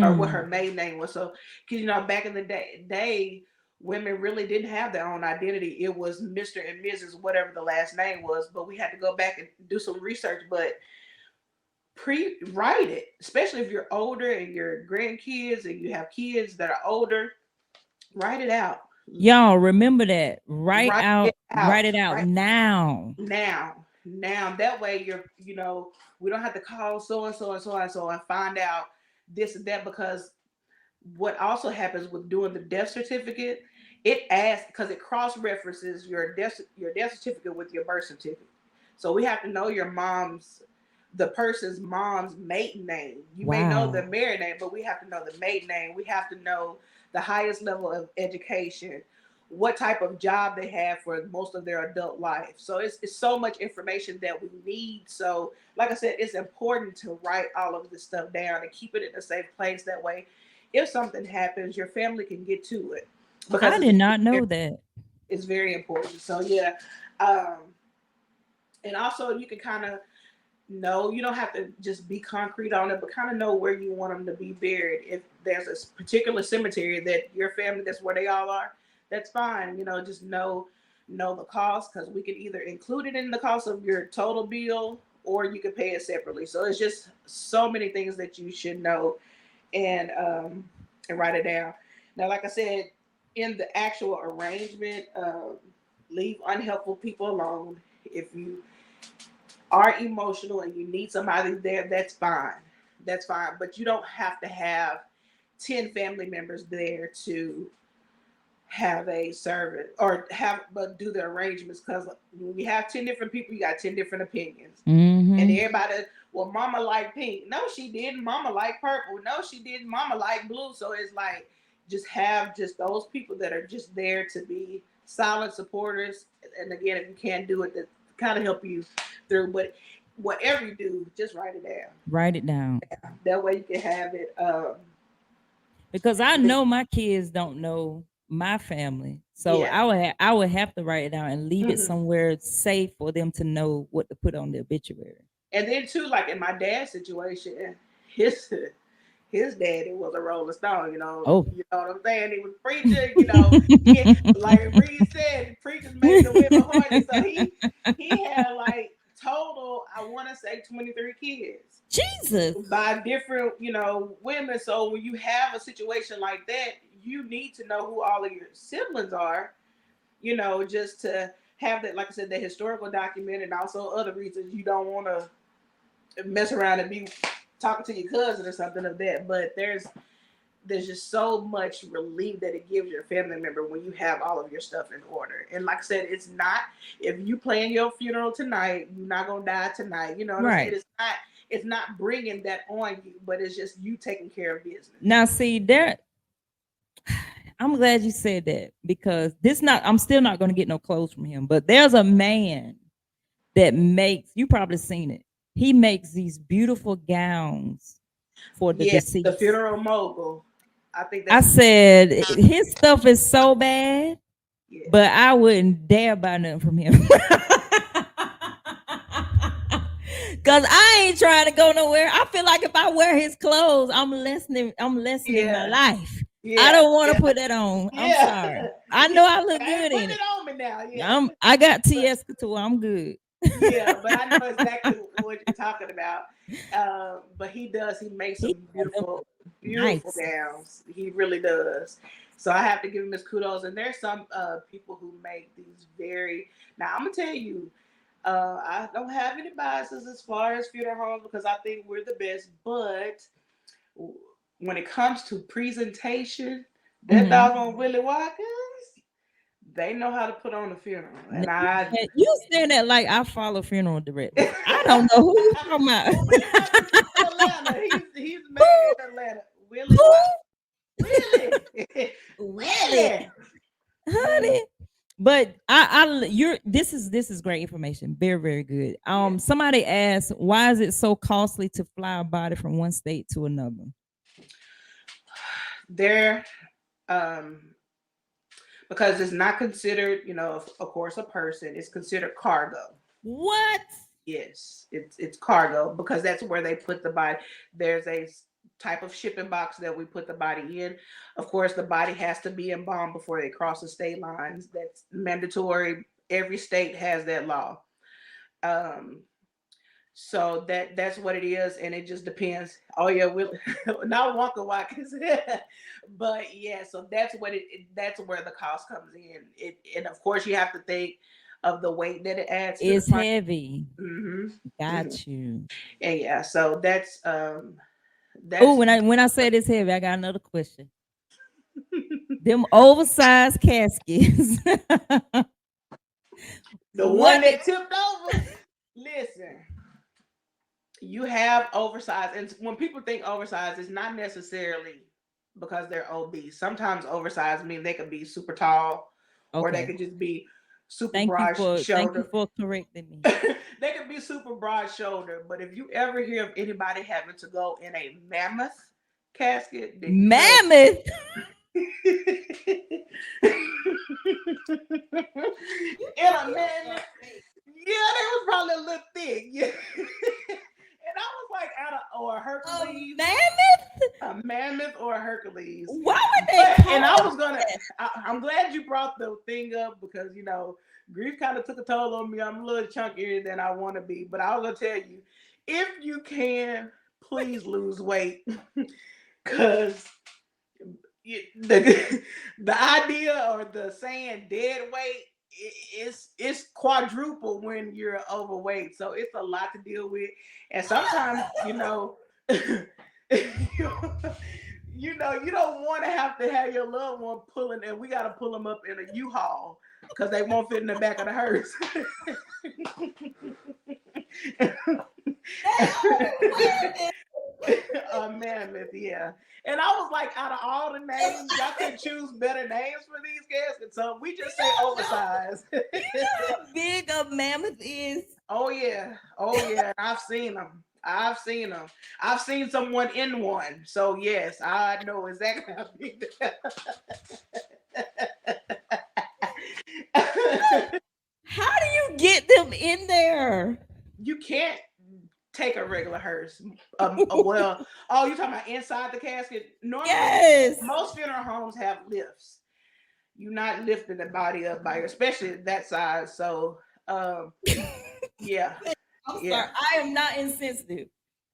or what her mm. maiden name was. So, because back in the day, women really didn't have their own identity. It was Mr. and Mrs. whatever the last name was. But we had to go back and do some research. But write it, especially if you're older and your grandkids and you have kids that are older. Write it out. Y'all remember that. Write it Write out. it out Right now. now. That way we don't have to call so and so and so and so and find out this and that, because what also happens with doing the death certificate, it asks, because it cross references your death certificate with your birth certificate. So we have to know the person's mom's maiden name. You may know the Wow. married name, but we have to know the maiden name. We have to know the highest level of education, what type of job they have for most of their adult life. So it's so much information that we need. So, like I said, it's important to write all of this stuff down and keep it in a safe place. That way, if something happens, your family can get to it, because I did not know that. it's very important. So yeah, um, and also you can kind of know, you don't have to just be concrete on it, but kind of know where you want them to be buried. If there's a particular cemetery that your family, that's where they all are, that's fine. Just know the cost, because we can either include it in the cost of your total bill or you can pay it separately. So it's just so many things that you should know, and write it down. Now, like I said, in the actual arrangement, leave unhelpful people alone. If you are emotional and you need somebody there, that's fine. That's fine. But you don't have to have 10 family members there to have a service or but do the arrangements, because when you have 10 different people, you got 10 different opinions. And Mm-hmm. everybody, well, mama liked pink. No, she didn't. Mama liked purple. No, she didn't. Mama liked blue. So it's like, just have just those people that are just there to be silent supporters. And again, if you can't do it, that kind of help you through. But whatever you do, just write it down. Write it down. That way you can have it. Because I know my kids don't know my family. So Yeah. I would have to write it down and leave it Mhm. somewhere safe for them to know what to put on the obituary. And then too, like in my dad's situation, his daddy was a Rolling Stone. Oh. You know what I'm saying? He was preaching. Like Reed said, preachers make the women horny. So he had like total, I want to say 23 kids Jesus. by different women. So when you have a situation like that, you need to know who all of your siblings are. Just to have that, like I said, the historical document, and also other reasons you don't want to mess around and be talking to your cousin or something of that. But there's just so much relief that it gives your family member when you have all of your stuff in order. And like I said, it's not, if you plan your funeral tonight, you're not gonna die tonight. You know what I'm saying? Right. It's not bringing that on you, but it's just you taking care of business. Now see there, I'm glad you said that because I'm still not going to get no clothes from him. But there's a man that makes, you probably seen it. He makes these beautiful gowns for the Yeah, the deceased. funeral mogul. I think I that's said his stuff is so bad, yeah. but I wouldn't dare buy nothing from him. Cause I ain't trying to go nowhere. I feel like if I wear his clothes, I'm lessening my Yeah. life. I Yeah. don't want to Yeah. put that on. I'm Yeah. sorry. I know I look I ain't good putting in it it. on me now. Yeah. I got But TS couture. I'm good. Yeah, but I know exactly what you're talking about. But he does. He makes He some got them beautiful, beautiful nice. gowns. He really does. So I have to give him his kudos. And there's some people who make these very. Now I'm gonna tell you, I don't have any biases as far as funeral homes because I think we're the best. But when it comes to presentation, that Mhm. doggone Willie Watkins, they know how to put on a funeral, N- and I. You saying that like I follow funeral directors. I don't know who you talking about. Well, we got this in Atlanta. He's made Who? in Atlanta. Willie Who? Watt. Willie. Willie, Willie. Mm. honey. But you're this is great information. Very, very good. Yeah. Somebody asked, why is it so costly to fly a body from one state to another? They're um because it's not considered, of course, a person. It's considered cargo. What? Yes, it's cargo because that's where they put the body. There's a type of shipping box that we put the body in. Of course, the body has to be embalmed before they cross the state lines. That's mandatory. Every state has that law. Um, so that's what it is, and it just depends. Oh yeah, we'll not Wonka Watkins, but yeah. So that's what that's where the cost comes in. And of course you have to think of the weight that it adds to the It's price. heavy. Hmm. Hmm. Got you. And yeah, so Oh, that's when I said it's heavy, I got another question. Them oversized caskets. the one What? that tipped over. Listen, you have oversized, and when people think oversized, it's not necessarily because they're obese. Sometimes oversized mean they could be super tall, or they Okay. could just be super Thank you broad for thank you shoulder. for correcting me. They could be super broad shoulder, but if you ever hear of anybody having to go in a mammoth casket, then you know. Mammoth. In You a talking mammoth. about me. Yeah, they was probably a little thick. Yeah. And I was like, out of or a A Hercules, mammoth? a mammoth or a Hercules. Why would they But call and I was gonna. it I'm glad you brought the thing up because grief kind of took a toll on me. I'm a little chunkier than I want to be, but I was gonna tell you, if you can, please lose weight, because the the idea or the saying dead weight it's quadruple when you're overweight, so it's a lot to deal with, and sometimes you don't want to have your loved one pulling, and we got to pull them up in a U-Haul because they won't fit in the back of the hearse. A mammoth, yeah. And I was like, out of all the names, y'all could choose better names for these caskets. So we just say oversized. how big a mammoth is? Oh yeah, oh yeah. I've seen them. I've seen them. I've seen someone in one. So yes, I know exactly how big. How do you get them in there? You can't take a regular hearse. Well, oh, you talking about inside the casket? Normally, Yes. most funeral homes have lifts. You're not lifting the body up by your, especially that size. So, yeah, I'm yeah. sorry. I am not insensitive.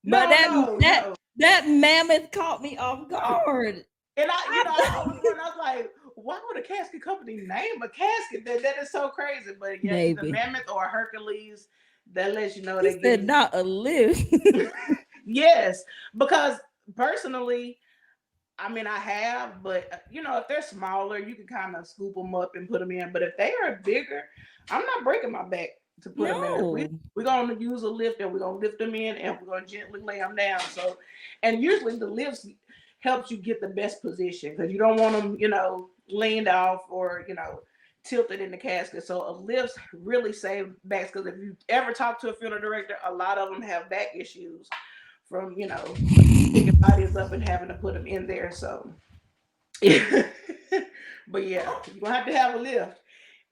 But No, no, no. that mammoth caught me off guard. And I was wondering, I was like, why would a casket company name a casket? That is so crazy. But yeah, either Maybe. Mammoth or Hercules, that lets you know He they're said getting. not a lift. Yes, because personally, I mean, I have, but if they're smaller, you can kind of scoop them up and put them in. But if they are bigger, I'm not breaking my back to put them in there. No. We're gonna use a lift and we're gonna lift them in and we're gonna gently lay them down. So, and usually the lifts helps you get the best position because you don't want them, leaned off or tilted in the casket. So a lifts really save backs because if you ever talk to a funeral director, a lot of them have back issues from picking bodies up and having to put them in there. So, but yeah, you're gonna have to have a lift.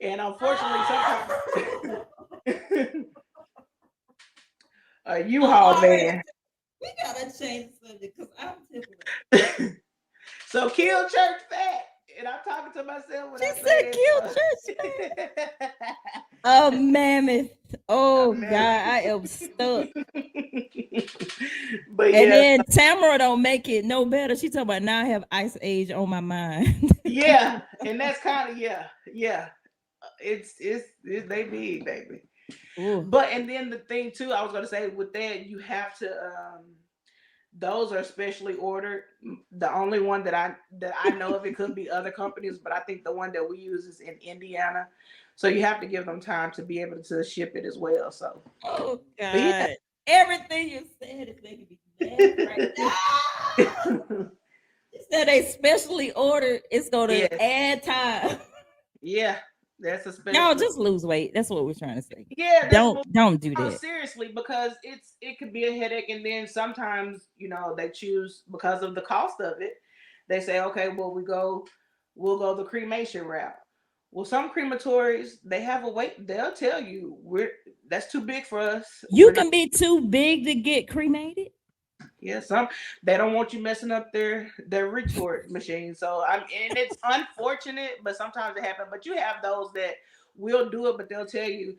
And unfortunately, sometimes a I'm U-Haul already. van. We gotta change the subject because I'm tickled. So kill church fat. And I'm talking to myself when She I said say kill that. church. A mammoth. Oh God, Man. I am stuck. But And yeah, then Tamara don't make it no better. She talking about now I have Ice Age on my mind. yeah, and that's kind of yeah. It's they big, baby. Ooh. But and then the thing too, I was gonna say with that, you have to those are specially ordered. The only one that I know of, it could be other companies, but I think the one that we use is in Indiana. So you have to give them time to be able to ship it as well. So, Oh but yeah. God. Everything you said is making me laugh right now. You said they specially ordered. It's gonna Yes, add time. yeah, that's Y'all especially. just lose weight. That's what we're trying to say. Yeah, that's Don't do no, that. seriously, because it could be a headache, and then sometimes they choose because of the cost of it. They say, okay, well we'll go the cremation route. Well, some crematories they have a wait. They'll tell you we're that's too big for us. You We're not. can be too big to get cremated. Yeah, some they don't want you messing up their retort machine. So and it's unfortunate, but sometimes it happens. But you have those that will do it, but they'll tell you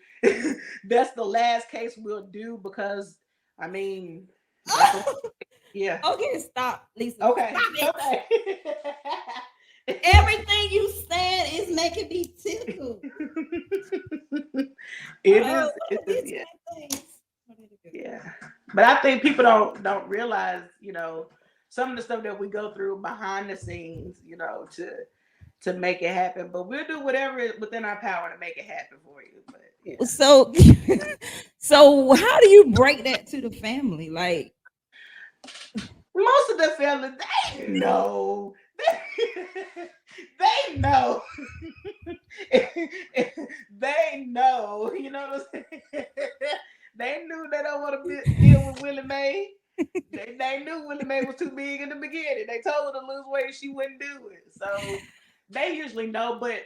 that's the last case we'll do because I mean that's a yeah. Okay, stop, Lisa. Okay. Stop it. Okay. Everything you said is making me tickle. it Oh, is what it are is these yeah. kind of things? What are they Yeah. But I think people don't realize, some of the stuff that we go through behind the scenes, to make it happen. But we'll do whatever is within our power to make it happen for you. But doing? yeah. So, so how do you break that to the family? Like, Most of the family, they know. They know. They know. You know what I'm saying? They knew they don't want to deal with Willie Mae. They knew Willie Mae was too big in the beginning. They told her to lose weight, she wouldn't do it. So they usually know, but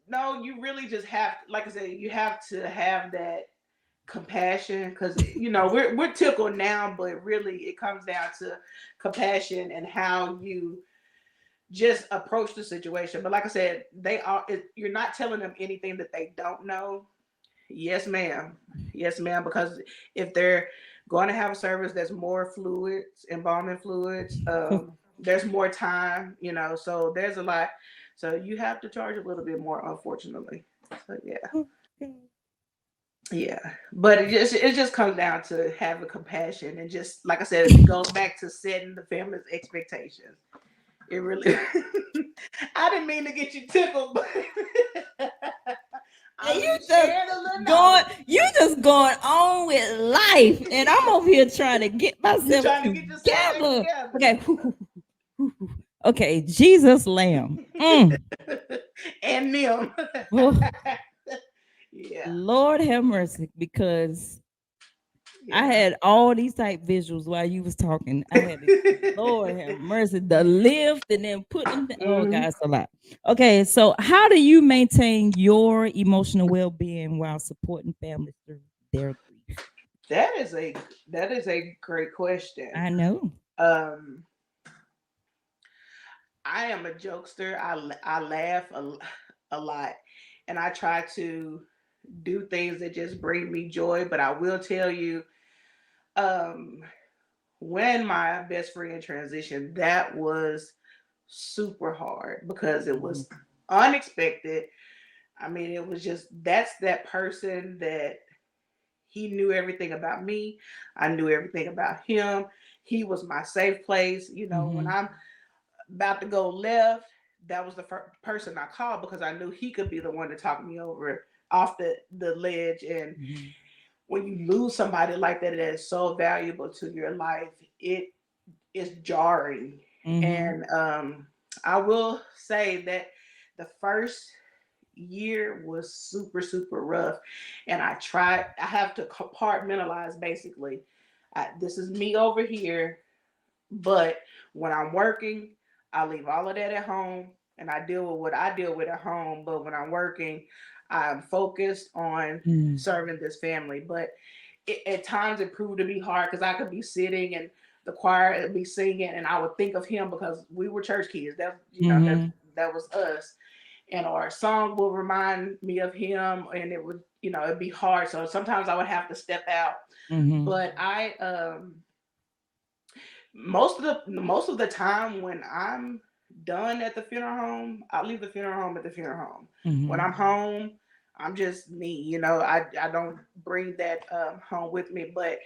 no, you really just have, like I said, you have to have that compassion because we're tickled now, but really it comes down to compassion and how you just approach the situation. But like I said, you're not telling them anything that they don't know. Yes, ma'am. Yes, ma'am. Because if they're going to have a service, there's more fluids, embalming fluids. There's more time, so there's a lot. So you have to charge a little bit more, unfortunately. So yeah, yeah. But it just comes down to having compassion and just like I said, it goes back to setting the family's expectations. It really. I didn't mean to get you tickled, but and I'm just sharing a little knowledge. you just going on with life, and I'm over here trying to get You myself trying to get yourself back together. together. Okay, okay, Jesus Lamb. And them. Oh, Yeah. Lord have mercy, because I Yeah. had all these type visuals while you was talking. I had to, Lord have mercy, the lift and then putting them. Oh God, Mhm. it's a lot. Okay, so how do you maintain your emotional well being while supporting families through their grief? That is a great question. I know. Um, I am a jokester. I laugh a lot, and I try to do things that just bring me joy. But I will tell you, um, when my best friend transitioned, that was super hard because it Mhm. was unexpected. I mean, it was just that's that person that he knew everything about me. I knew everything about him. He was my safe place. When Mhm. I'm about to go left, that was the person I called because I knew he could be the one to talk me over off the ledge. And Mhm. when you lose somebody like that that is so valuable to your life, it is jarring. Mhm. And I will say that the first year was super super rough, and I have to compartmentalize basically. This is me over here, but when I'm working, I leave all of that at home and I deal with what I deal with at home. But when I'm working, I'm focused on Mhm. serving this family. But at times it proved to be hard because I could be sitting and the choir would be singing and I would think of him because we were church kids. That Mhm. that was us. and or a song will remind me of him, and it would, it'd be hard. So sometimes I would have to step out. Mm-hmm. But I most of the time when I'm done at the funeral home, I leave the funeral home at the funeral home. When Mm-hmm. I'm home, I'm just me. I don't bring that home with me. But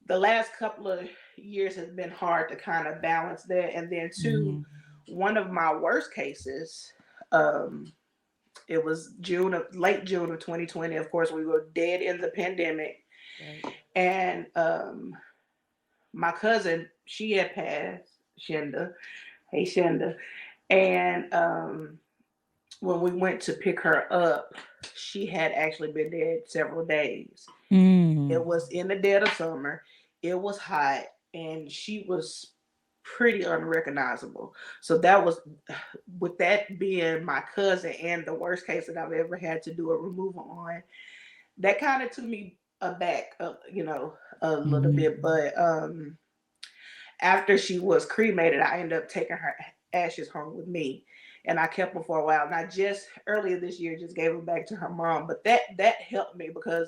the last couple of years has been hard to kind of balance that. And then two, Mm-hmm. one of my worst cases, um, it was late June of 2020. Of course, we were dead in the pandemic, Right. and my cousin, she had passed. Shinda, hey Shinda, and when we went to pick her up, she had actually been dead several days. Mm. It was in the dead of summer. It was hot, and she was pretty unrecognizable. So that was, with that being my cousin and the worst case that I've ever had to do a removal on, that kind of took me aback, a little Mm-hmm. bit. But after she was cremated, I ended up taking her ashes home with me. And I kept them for a while. And I just earlier this year just gave them back to her mom. But that helped me because,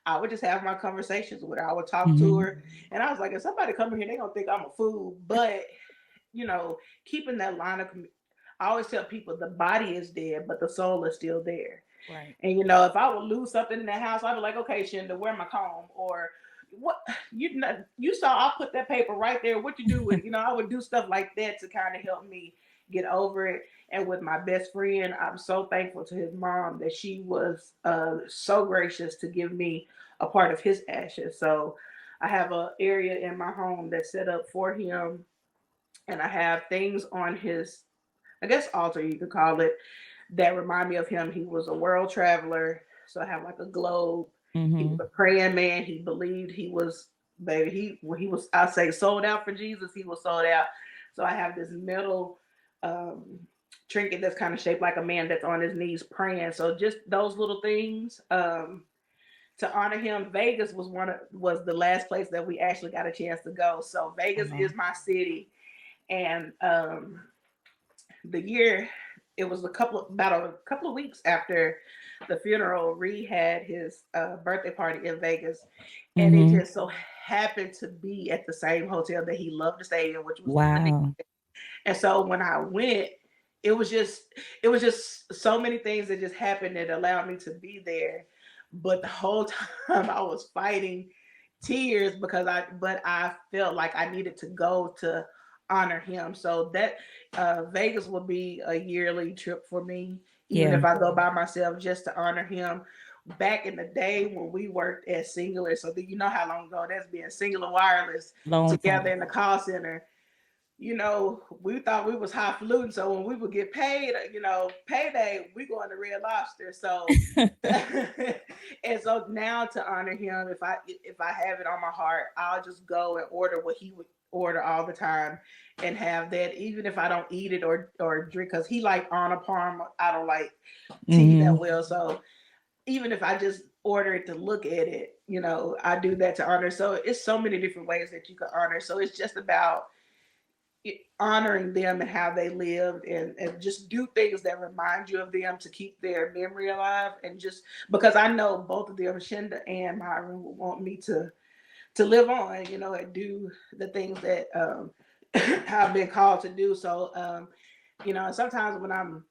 I would just have my conversations with her. I would talk to Mm-hmm. her. And I was like, if somebody come in here, they're gonna think I'm a fool. But, you know, keeping that line of I always tell people the body is dead, but the soul is still there. Right. And if I would lose something in the house, I'd be like, okay, Shinda, where my comb? Or what you saw I put that paper right there. What you do with I would do stuff like that to kind of help me get over it. And with my best friend, I'm so thankful to his mom that she was so gracious to give me a part of his ashes. So I have an area in my home that's set up for him, and I have things on his, I guess, altar, you could call it, that remind me of him. He was a world traveler. So I have like a globe. He Mm-hmm. was a praying man. He believed he was, baby, when he was, I say, sold out for Jesus, he was sold out. So I have this metal um, trinket that's kind of shaped like a man that's on his knees praying. So just those little things. To honor him, Vegas was the last place that we actually got a chance to go. So Vegas Wow. is my city, and the year, it was about a couple of weeks after the funeral, Reed had his birthday party in Vegas, and it Mm-hmm. just so happened to be at the same hotel that he loved to stay in, which was in the. Wow. And so when I went, it was just it was just so many things that just happened that allowed me to be there. But the whole time I was fighting tears because I felt like I needed to go to honor him. So that Vegas will be a yearly trip for me, even Yeah. if I go by myself, just to honor him. Back in the day when we worked at Singular, so that you know how long ago that's been, Singular Wireless, Long together time. in the call center. We thought we was highfalutin. So when we would get paid, payday, we going to Red Lobster. So, and so now to honor him, if I have it on my heart, I'll just go and order what he would order all the time, and have that, even if I don't eat it or drink, because he like Arnold Palmer. I don't like tea Mm-hmm. that well, so even if I just order it to look at it, I do that to honor. So it's so many different ways that you can honor. So it's just about honoring them and how they lived, and just do things that remind you of them to keep their memory alive. And just because I know both of them, Shinda and Myron, will want me to live on, and do the things that I've been called to do. So sometimes when I'm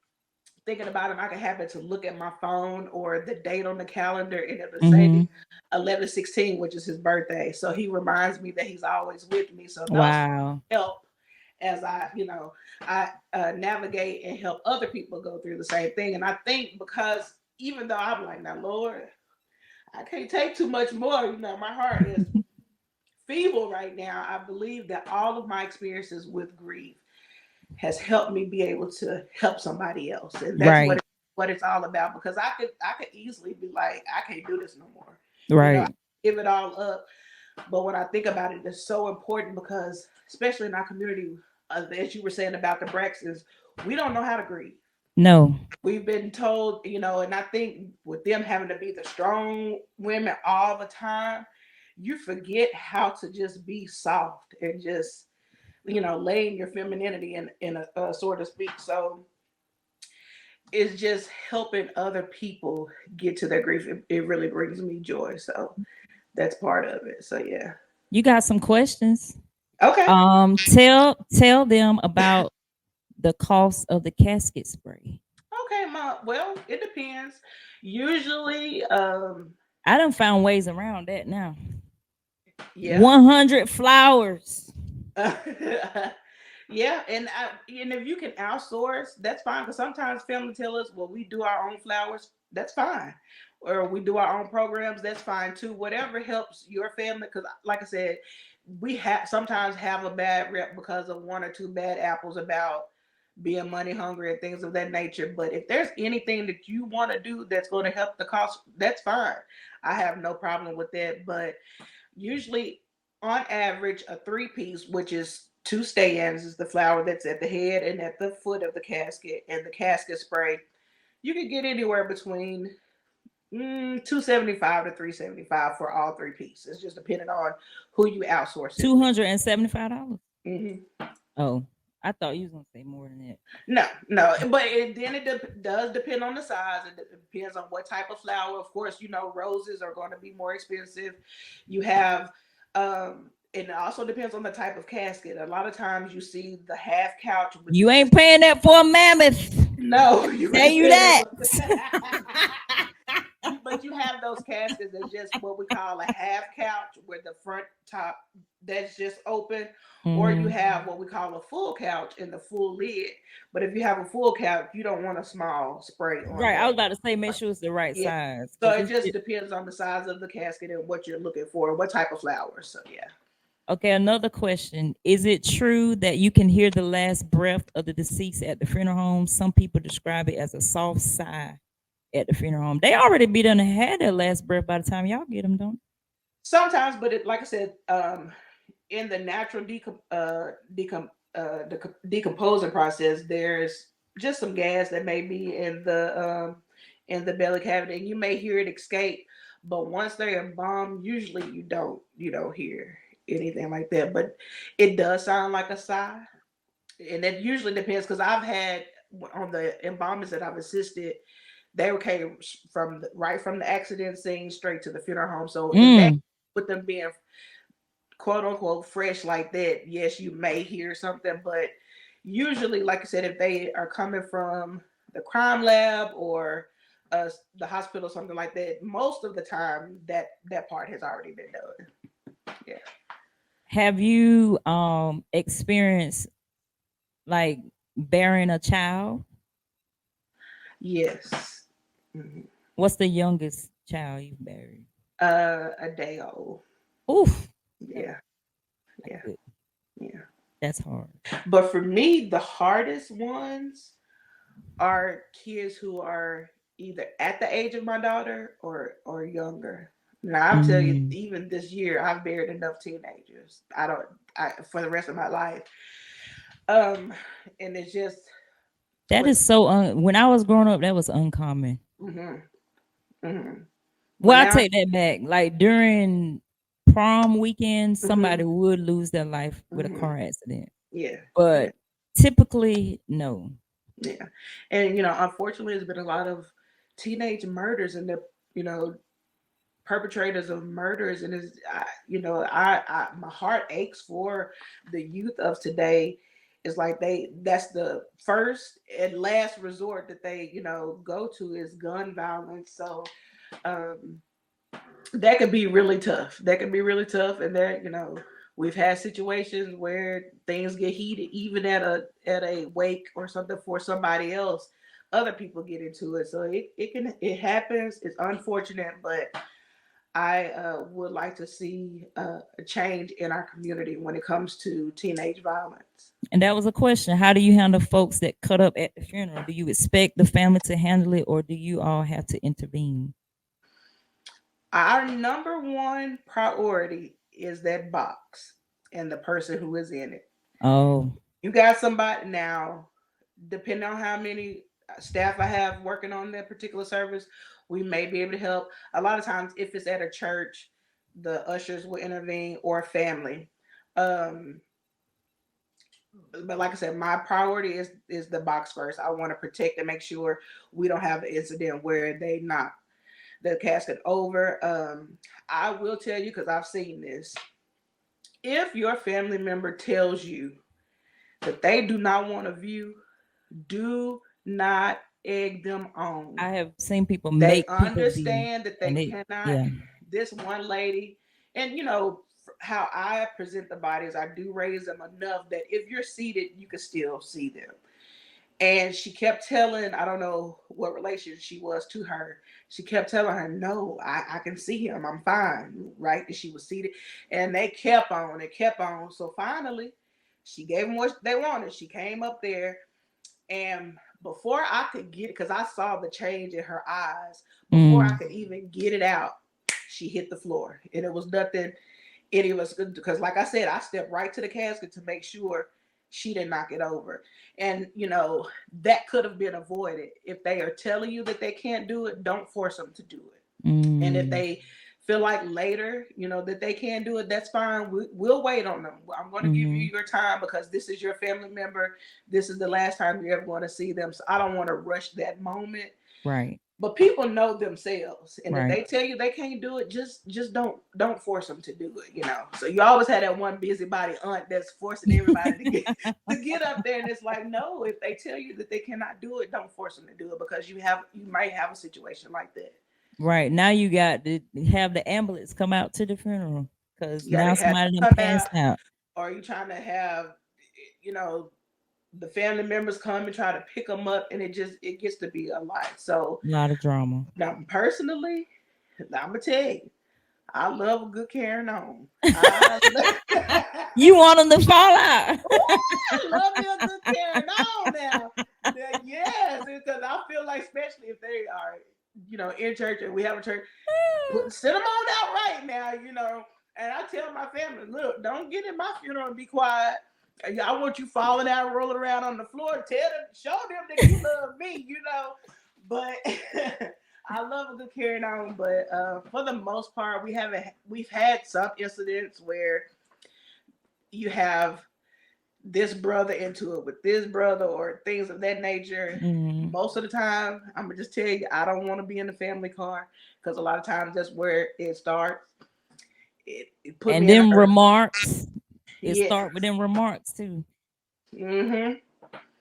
thinking about him, I can happen to look at my phone or the date on the calendar, and it'll say Mm-hmm. 11/16, which is his birthday. So he reminds me that he's always with me. So those Wow. help as I navigate and help other people go through the same thing. And I think, because even though I'm like, now Lord, I can't take too much more. My heart is feeble right now. I believe that all of my experiences with grief has helped me be able to help somebody else, and that's what Right. what it's all about. Because I could easily be like, I can't do this no more. I Right. give it all up. But when I think about it, it's so important because, especially in our community, as you were saying about the Braxtons, we don't know how to grieve. No. We've been told, and I think with them having to be the strong women all the time, you forget how to just be soft and just, laying your femininity in a so to speak. So it's just helping other people get to their grief. It really brings me joy. So that's part of it. So yeah. You got some questions? Okay. Tell them about the cost of the casket spray. Okay, well, it depends. Usually, I done found ways around that now. yeah. 100 flowers. Yeah, and if you can outsource, that's fine. Because sometimes family tell us, well, we do our own flowers. That's fine, or we do our own programs. That's fine too. Whatever helps your family. Because, like I said, we have sometimes have a bad rep because of one or two bad apples about being money hungry and things of that nature. But if there's anything that you want to do that's going to help the cost, that's fine. I have no problem with that. But usually, on average, a three-piece, which is two stands, is the flower that's at the head and at the foot of the casket, and the casket spray. You can get anywhere between 275 to 375 for all three pieces, just depending on who you outsource it with. $275. Hmm. Oh, I thought you was gonna say more than that. No, no, but then does depend on the size. It depends on what type of flower. Of course, roses are going to be more expensive. You have, and it also depends on the type of casket. A lot of times you see the half couch with You just ain't paying that for a mammoth. no, you Tell ain't you paying that. for. But you have those caskets that's just what we call a half couch, where the front top that's just open, or you Mhm. have what we call a full couch and the full lid. But if you have a full couch, you don't want a small spray on Right. I was that. about to say make sure it's the right Yeah. size So because it it's just depends on the size of the casket and what you're looking for, what type of flowers. So yeah. okay. Another question: is it true that you can hear the last breath of the deceased at the funeral home? Some people describe it as a soft sigh at the funeral home. They already be done had their last breath by the time y'all get them, don't? Sometimes, but like I said, in the natural decomposing process, there's just some gas that may be in the belly cavity, and you may hear it escape. But once they're embalmed, usually you don't hear anything like that. But it does sound like a sigh, and that usually depends because I've had on the embalmers that I've assisted, they were came right from the accident scene straight to the funeral home. So if they Mm. with them being quote unquote fresh like that, yes, you may hear something, but usually, like I said, if they are coming from the crime lab or the hospital, something like that, most of the time that part has already been done. Yeah. Have you experienced like bearing a child? Yes. Mhm. What's the youngest child you've buried? A day old. Oof. Yeah, Yeah. I Yeah. could. Yeah. That's hard. But for me, the hardest ones are kids who are either at the age of my daughter or younger. Now I'll tell you, Mm. even this year, I've buried enough teenagers. I for the rest of my life. Um, and it's just That with is so when I was growing up, that was uncommon. hmm hmm but Well, I now take that back. Like during prom weekend, somebody hmm would lose their life with a hmm car accident. yeah, yeah, But typically, no. yeah, and unfortunately, there's been a lot of teenage murders, and the you know perpetrators of murders, and my heart aches for the youth of today. It's like that's the first and last resort that they go to is gun violence. So um that could be really tough. That could be really tough, and we've had situations where things get heated, even at a wake or something for somebody else. Other people get into it, so it happens. It's unfortunate, but I would like to see a change in our community when it comes to teenage violence. And that was a question. How do you handle folks that cut up at the funeral? Do you expect the family to handle it or do you all have to intervene? Our number one priority is that box and the person who is in it. Oh, You got somebody now, depending on how many staff I have working on that particular service, we may be able to help. A lot of times, if it's at a church, the ushers will intervene or family. Um, But like I said, my priority is the box first. I want to protect and make sure we don't have an incident where they knock the casket over. I will tell you, because I've seen this. If your family member tells you that they do not want to view, do not egg them on. I have seen people They make people view, understand that they and it, cannot. yeah, This one lady, and you know how I present the bodies, I do raise them enough that if you're seated, you can still see them. And she kept telling, I don't know what relation she was to her. She kept telling her, no, I can see him. I'm fine. Right? And she was seated. And they kept on and kept on. So finally, she gave them what they wanted. She came up there. And before I could get it, because I saw the change in her eyes, before I mm, could even get it out, she hit the floor. And it was nothing any of us could, because like I said, I stepped right to the casket to make sure she didn't knock it over. And that could have been avoided. If they are telling you that they can't do it, don't force them to do it. And if mm, they feel like later, that they can do it, that's fine. We'll wait on them. I'm going to give you mm-hmm. your time because this is your family member. This is the last time you're ever going to see them. So I don't want to rush that moment. Right, But people know themselves, and if right. they tell you they can't do it, just don't force them to do it. So you always have that one busybody aunt that's forcing everybody to get up there, and it's like, no, if they tell you that they cannot do it, don't force them to do it, because you might have a situation like that. Right. Now you got to have the ambulance come out to the funeral because Yeah, now they had somebody to done come passed out, out. or you trying to have, you know, the family members come and try to pick them up, and it gets to be a lot. So A lot of drama. now, personally, I'm gonna tell you, I love a good carrying on. I You want them to fall out. Ooh, I love me a good carrying on now. Yes, because I feel like, especially if they are, in church and we have a church, sit them on out right now. And I tell my family, look, don't get in my funeral and be quiet. I want you falling out, rolling around on the floor. Tell them, show them that you love me. But I love a good carrying on. But for the most part, we've had some incidents where you have this brother into it with this brother or things of that nature. Mhm. Most of the time, I'm gonna just tell you, I don't want to be in the family car, because a lot of times that's where it starts. It put And me in a then hurt. remarks. It Yeah. start with them remarks too. Hmm.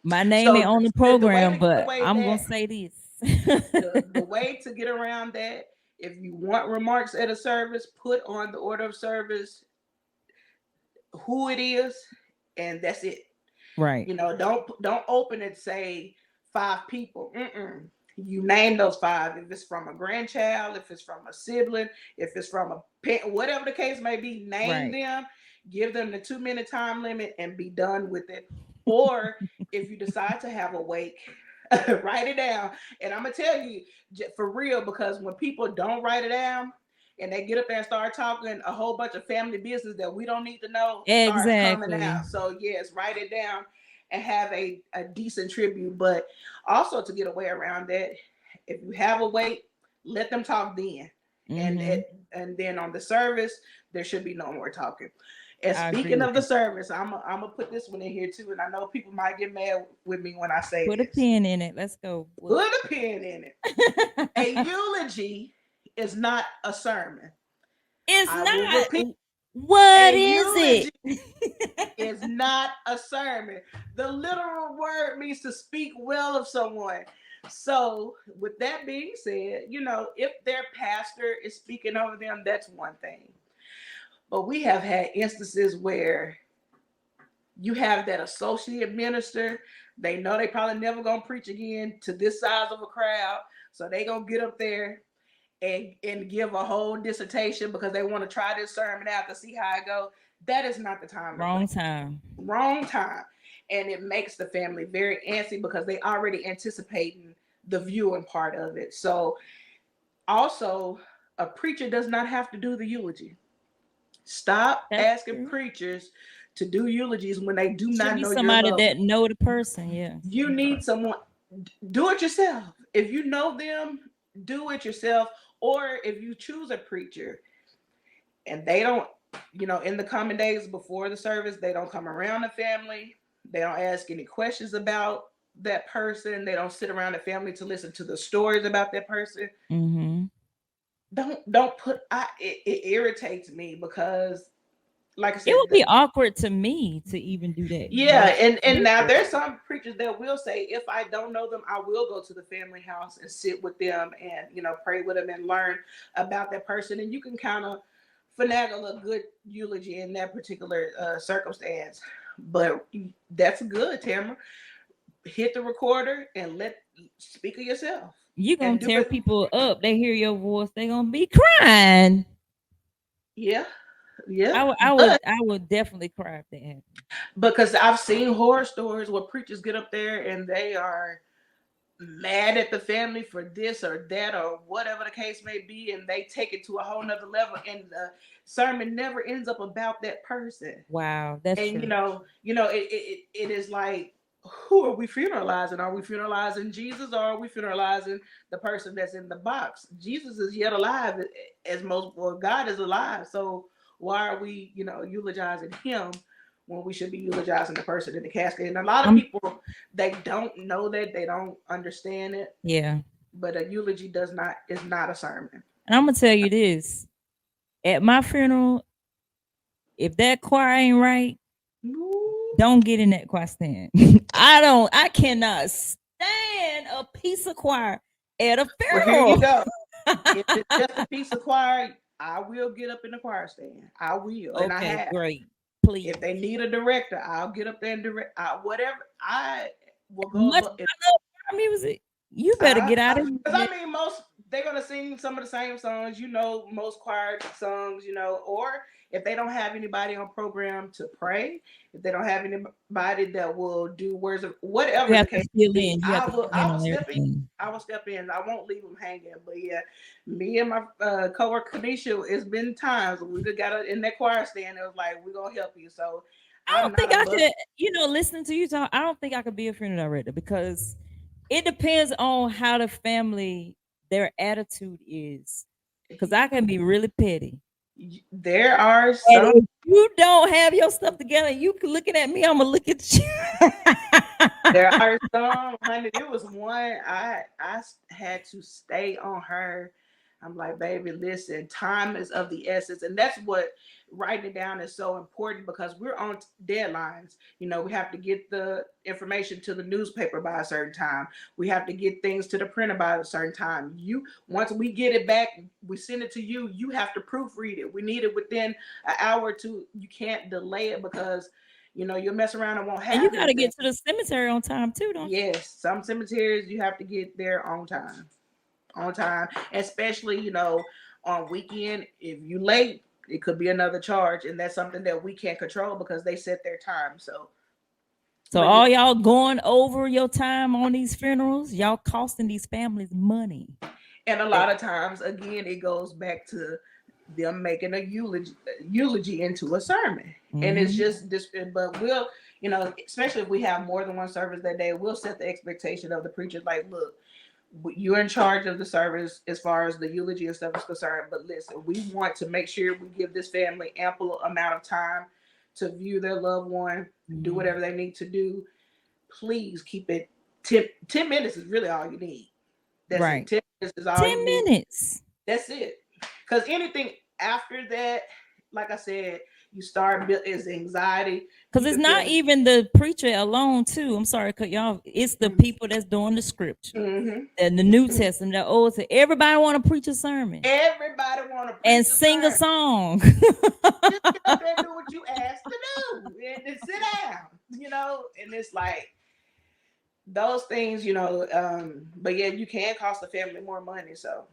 My name ain't So on the the way program, to get but away I'm gonna that say this. the way to get around that, if you want remarks at a service, put on the order of service who it is, and that's it. Right. Don't open it, say 5 people. You name those 5. If it's from a grandchild, if it's from a sibling, if it's from a pet, whatever the case may be, name Right. them, give them the 2-minute time limit, and be done with it. Or if you decide to have a wake, write it down. And I'm gonna tell you, for real, because when people don't write it down and they get up there and start talking, a whole bunch of family business that we don't need to know starts coming Exactly. out. So yes, write it down and have a decent tribute. But also, to get away around that, if you have a wait, let them talk then. And Hmm. and then on the service, there should be no more talking. And I agree speaking with of the that. service, I'm gonna put this one in here too. And I know people might get mad with me when I say Put a this. pin in it. Let's go. What? Put a pin in it. A eulogy is not a sermon. It's I will not. repeat. What A is eulogy it? is not a sermon. The literal word means to speak well of someone. So, with that being said, if their pastor is speaking over them, that's one thing. But we have had instances where you have that associate minister. They know they probably never gonna preach again to this size of a crowd, so they gonna get up there and give a whole dissertation because they want to try this sermon out to see how it goes. That is not the time to play. Wrong time. Wrong time. And it makes the family very antsy because they already anticipating the viewing part of it. So also, a preacher does not have to do the eulogy. Stop That's asking true. preachers to do eulogies when they do Should not be know your somebody love. that know the person. Yeah. You need someone. Do it yourself. If you know them, do it yourself. Or if you choose a preacher and they don't, in the common days before the service, they don't come around the family, They don't ask any questions about that person. They don't sit around the family to listen to the stories about that person. Mm-hmm. Don't put it irritates me because, like I It said, would be awkward to me to even do that. yeah, and now Weird. there's some preachers that will say, if I don't know them, I will go to the family house and sit with them and pray with them and learn about that person, and you can kind of finagle a good eulogy in that particular circumstance. But that's good, Tamara. Hit the recorder and let speak of yourself You gonna and do tear it. people up. They hear your voice, they gonna be crying. Yeah, yeah. I would But I would definitely cry if that happened. because I've seen horror stories where preachers get up there and they are mad at the family for this or that or whatever the case may be, and they take it to a whole nother level, and the sermon never ends up about that person. Wow, that's And true. it is like, who are we funeralizing? Are we funeralizing Jesus, or are we funeralizing the person that's in the box? Jesus is yet alive, as most, well, God is alive. So why are we, eulogizing him when we should be eulogizing the person in the casket? And a lot of Um, people, they don't know that, they don't understand it. yeah. But a eulogy does not is not a sermon. And I'm gonna tell you this. At my funeral, if that choir ain't right, Ooh, don't get in that choir stand. I cannot stand a piece of choir at a well, here you funeral. go. If it's just a piece of choir, I will get up in the choir stand. I will, and I Okay, have. great. Please. If they need a director, I'll get up there and direct. Whatever, I will go Much as above. If I love choir music, you better get out of because here. I mean, most they're gonna sing some of the same songs. Most choir songs. Or if they don't have anybody on program to pray, if they don't have anybody that will do words of You whatever the have to case fill may be, in. You have I to will. fill in I will on step in. everything. I will step in. I won't leave them hanging. But yeah, me and my coworker Kanisha, it's been times we just got in that choir stand. It was like, we're gonna help you. So I I'm don't not think I above. could, listening to you talk, I don't think I could be a funeral director because it depends on how the family, their attitude is. Because I can be really petty. There are And some. if you don't have your stuff together, you can looking at me, I'm gonna look at you. There are some, honey. There was one I had to stay on her. I'm like, baby, listen, time is of the essence, and that's what writing it down is so important because we're on deadlines. We have to get the information to the newspaper by a certain time. We have to get things to the printer by a certain time. Once we get it back, we send it to you. You have to proofread it. We need it within an hour or two. You can't delay it because you'll mess around and won't And you have gotta anything. get to the cemetery on time too, don't you? Yes, some cemeteries you have to get there on time, especially on weekend. If you late, it could be another charge, and that's something that we can't control because they set their time. So, So but yeah, all y'all going over your time on these funerals, y'all costing these families money. and a That lot of times, again, it goes back to them making a eulogy into a sermon, and it's mhm. just this. But especially if we have more than one service that day, we'll set the expectation of the preacher. Like, look, you're in charge of the service as far as the eulogy and stuff is concerned. But listen, we want to make sure we give this family ample amount of time to view their loved one, do Mhm. whatever they need to do. Please keep it 10 minutes is really all you need. That's it. Right. 10 minutes is all 10 you need. minutes. That's it. Because anything after that, like I said, you start is anxiety. Because You it's can feel not it. even the preacher alone, too. I'm sorry, cut y'all. It's the people that's doing the scripture Mm-hmm. and the New Testament, the Old Testament. Everybody want to preach a sermon Everybody want to and preach a sing a sermon. song. Just get up there and do what you asked to do, and then sit down. And it's like those things. But yeah, you can cost the family more money. So,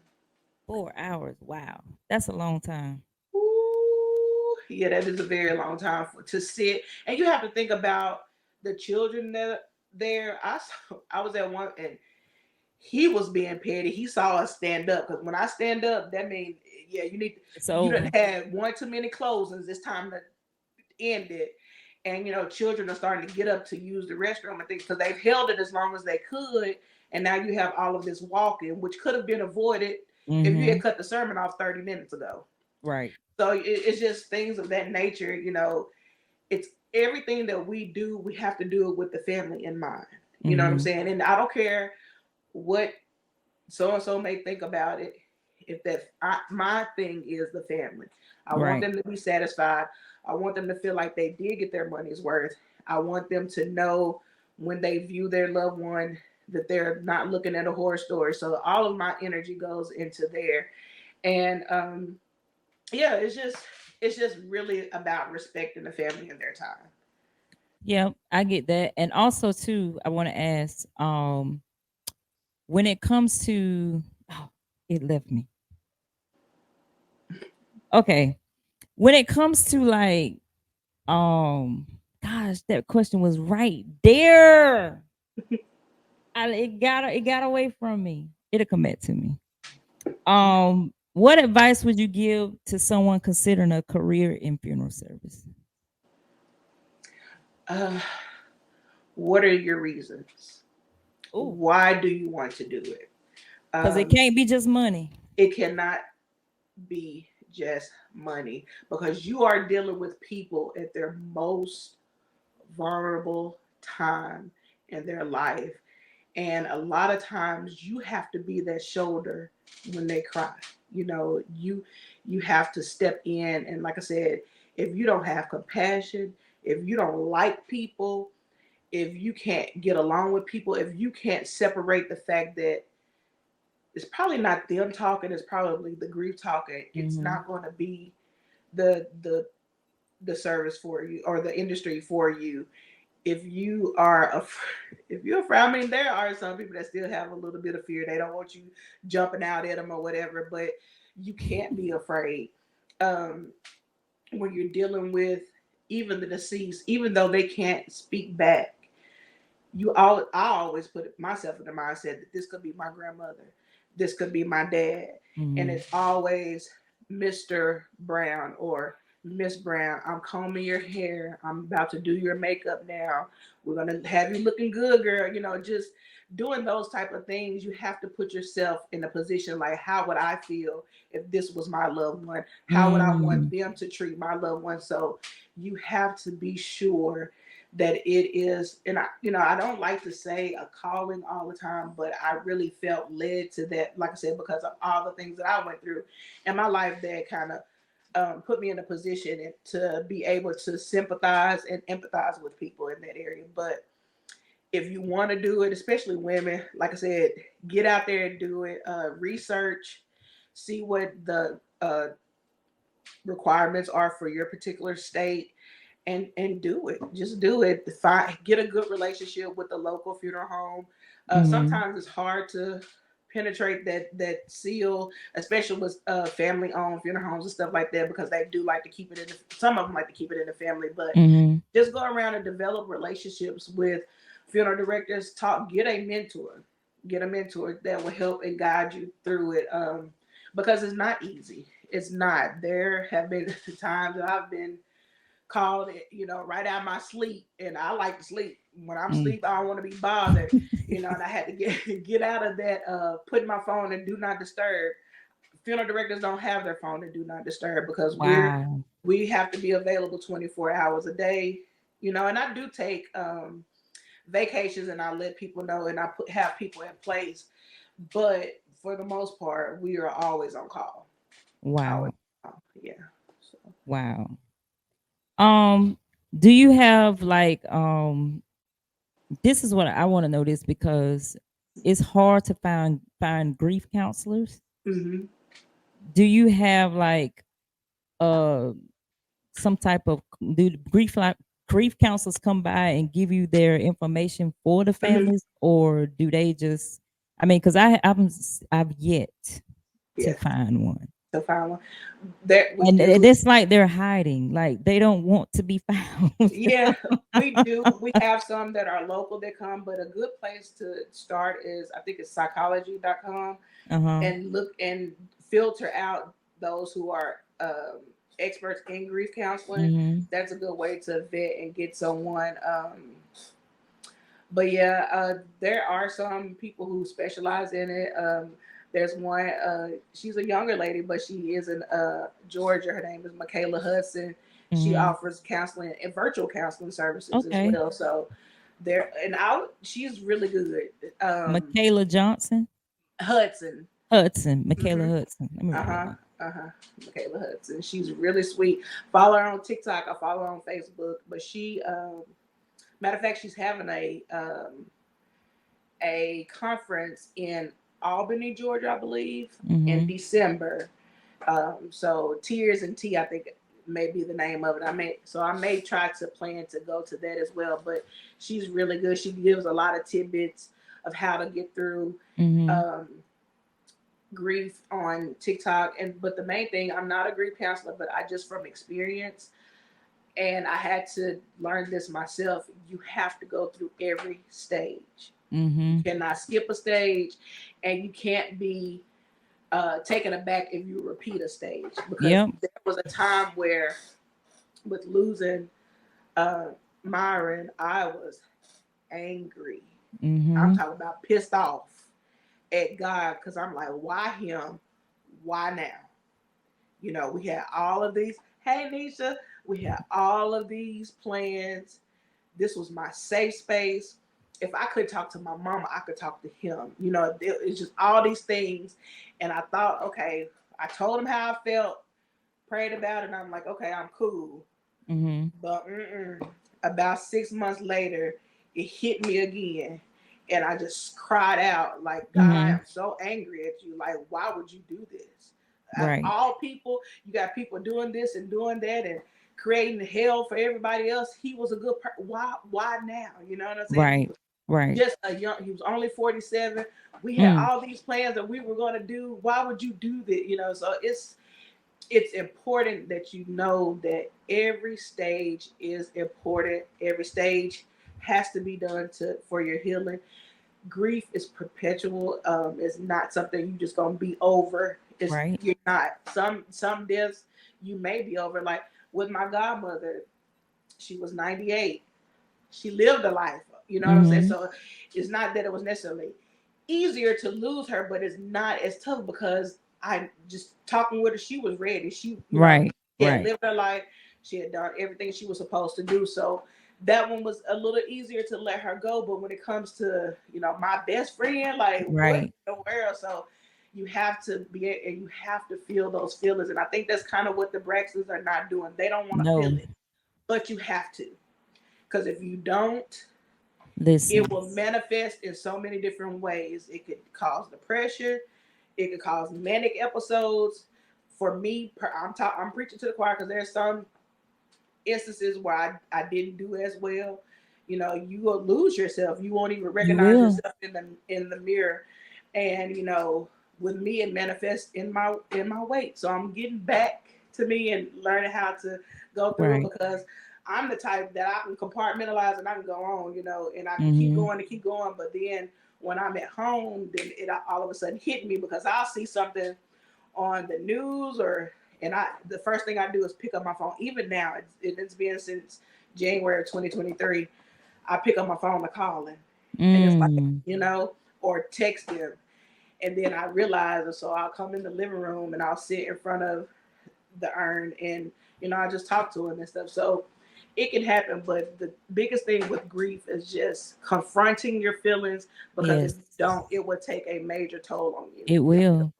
4 hours. Wow. That's a long time. ooh, yeah, that is a very long time to sit, and you have to think about the children that are there. I was at one, and he was being petty. He saw us stand up because when I stand up, that means yeah, It's you done over. had one too many closings. It's time to end it. And children are starting to get up to use the restroom and things because they've held it as long as they could, and now you have all of this walking, which could have been avoided if you Hmm. had cut the sermon off 30 minutes ago. Right. So it's just things of that nature. It's everything that we do, we have to do it with the family in mind. You know what I'm Mm-hmm. saying? And I don't care what so and so may think about it. If my thing is the family, I want Right. them to be satisfied. I want them to feel like they did get their money's worth. I want them to know when they view their loved one that they're not looking at a horror story. So all of my energy goes into there, and yeah, it's just really about respecting the family and their time. Yeah, I get that. And also too, I want to ask, when it comes to, oh, it left me. Okay. When it comes to like, um, gosh, that question was right there. It got away from me. It'll come back to me. What advice would you give to someone considering a career in funeral service? Uh, what are your reasons? Oh, Why do you want to do it? because it Um, can't be just money. it cannot be just money because you are dealing with people at their most vulnerable time in their life. And a lot of times you have to be that shoulder when they cry. You have to step in, and like I said, if you don't have compassion, if you don't like people, if you can't get along with people, if you can't separate the fact that it's probably not them talking, it's probably the grief talking, it's Mm-hmm. not going to be the the the service for you or the industry for you. If you are if you're afraid, I mean, there are some people that still have a little bit of fear. They don't want you jumping out at them or whatever, but you can't be afraid. um when you're dealing with even the deceased, even though they can't speak back, I always put myself in the mindset that this could be my grandmother, this could be my dad, and Mm-hmm. it's always Mr. Brown or Miss Brown. I'm combing your hair. I'm about to do your makeup now. We're gonna have you looking good, girl. Just doing those type of things. You have to put yourself in a position like, how would I feel if this was my loved one? How would I want Mm-hmm. them to treat my loved one? So you have to be sure that it is, and I don't like to say a calling all the time, but I really felt led to that, like I said, because of all the things that I went through in my life that kind of put me in a position to be able to sympathize and empathize with people in that area. But if you want to do it, especially women, like I said, get out there and do it. Research, see what the requirements are for your particular state, and do it. Just do it. Get a good relationship with the local funeral home. Mm-hmm. Sometimes it's hard to penetrate that seal, especially with family owned funeral homes and stuff like that, because they do like to keep it in. Some of them like to keep it in the family, but Mm-hmm. just go around and develop relationships with funeral directors. Get a mentor. Get a mentor that will help and guide you through it. Because it's not easy. It's not. There have been times that I've been called it, right out of my sleep, and I like to sleep. When I'm Mm. asleep, I don't want to be bothered, and I had to get get out of that, putting my phone in do not disturb. Funeral directors don't have their phone in do not disturb because Wow. we have to be available 24 hours a day, and I do take vacations, and I let people know, and have people in place, but for the most part, we are always on call. Always Wow. on call. Yeah. So. Wow. Um, do you have like this is what I want to know this because it's hard to find grief counselors. Hmm. Do you have like uh some type of do grief counselors come by and give you their information for the Hmm. families, or do they just, I mean, because I've yet to Yeah. find one. To find one that we And do. it's like they're hiding, like they don't want to be found. Yeah, we do. We have some that are local that come, but a good place to start is, I think it's psychology.com, Uh-huh. and look and filter out those who are experts in grief counseling. Hmm. That's a good way to vet and get someone. But yeah, there are some people who specialize in it. There's one. She's a younger lady, but she is in Georgia. Her name is Michaela Hudson, She Mm-hmm. offers counseling and virtual counseling services as Okay. well. So there, and I she's really good. Um, Michaela Johnson. Hudson. Hudson. Michaela Hmm. Hudson. Let me Uh write that huh. down. Uh-huh. Michaela Hudson. She's really sweet. Follow her on TikTok. I follow her on Facebook. But she, matter of fact, she's having a conference in Albany, Georgia, I believe, in Mm-hmm. December. So Tears and Tea, I think may be the name of it. I may try to plan to go to that as well. But she's really good. She gives a lot of tidbits of how to get through Mm-hmm. um, grief on TikTok. And but the main thing, I'm not a grief counselor, but I just from experience, and I had to learn this myself. You have to go through every stage. You Mm-hmm. cannot skip a stage, and you can't be taken aback if you repeat a stage, because Yep. there was a time where with losing uh, Myron, I was angry. I'm Mm-hmm. talking about pissed off at God, because I'm like, why him? Why now? You know, we had all of these. Hey, Nisha, we had all of these plans. This was my safe space. If I could talk to my mama, I could talk to him. You know, it's just all these things. And I thought, okay, I told him how I felt, prayed about it, and I'm like, okay, I'm cool. Mm-hmm. But about 6 months later, it hit me again. And I just cried out, like, God, I Mm-hmm. am so angry at you. Like, why would you do this? Of Right. all people, you got people doing this and doing that and creating hell for everybody else. He was a good person. Why now? You know what I'm saying? He Right. was Right. just a young, he was only 47. We had Mm. all these plans that we were going to do. Why would you do that? You know, so it's important that you know that every stage is important. Every stage has to be done to for your healing. Grief is perpetual. It's not something you just gonna be over. It's Right. you're not. Some deaths you may be over. Like with my godmother, she was 98. She lived a life. You know what I'm saying? Mm-hmm. So it's not that it was necessarily easier to lose her, but it's not as tough because I just talking with her, she was ready. Right. She had Right. lived her life. She had done everything she was supposed to do. So that one was a little easier to let her go. But when it comes to, my best friend, like what in Right. the world? So you have to be and you have to feel those feelings. And I think that's kind of what the Braxtons are not doing. They don't want to feel No. it, but you have to. Because if you don't, it Listen. will manifest in so many different ways. It could cause depression. It could cause manic episodes. For me, I'm preaching to the choir because there's some instances where I didn't do as well. You know, you will lose yourself. You won't even You recognize will. yourself in the mirror. And with me, it manifests in my weight. So I'm getting back to me and learning how to go through it, Right. because I'm the type that I can compartmentalize and I can go on, and I can keep Mm-hmm. going and keep going. But then when I'm at home, then it all of a sudden hit me because I'll see something on the news, and the first thing I do is pick up my phone. Even now, it's been since January of 2023. I pick up my phone and call him, and it's like, Mm. or text him, and then I realize, and so I'll come in the living room and I'll sit in front of the urn, and I just talk to him and stuff. So it can happen, but the biggest thing with grief is just confronting your feelings, because if Yes. you don't, it will take a major toll on you. It will.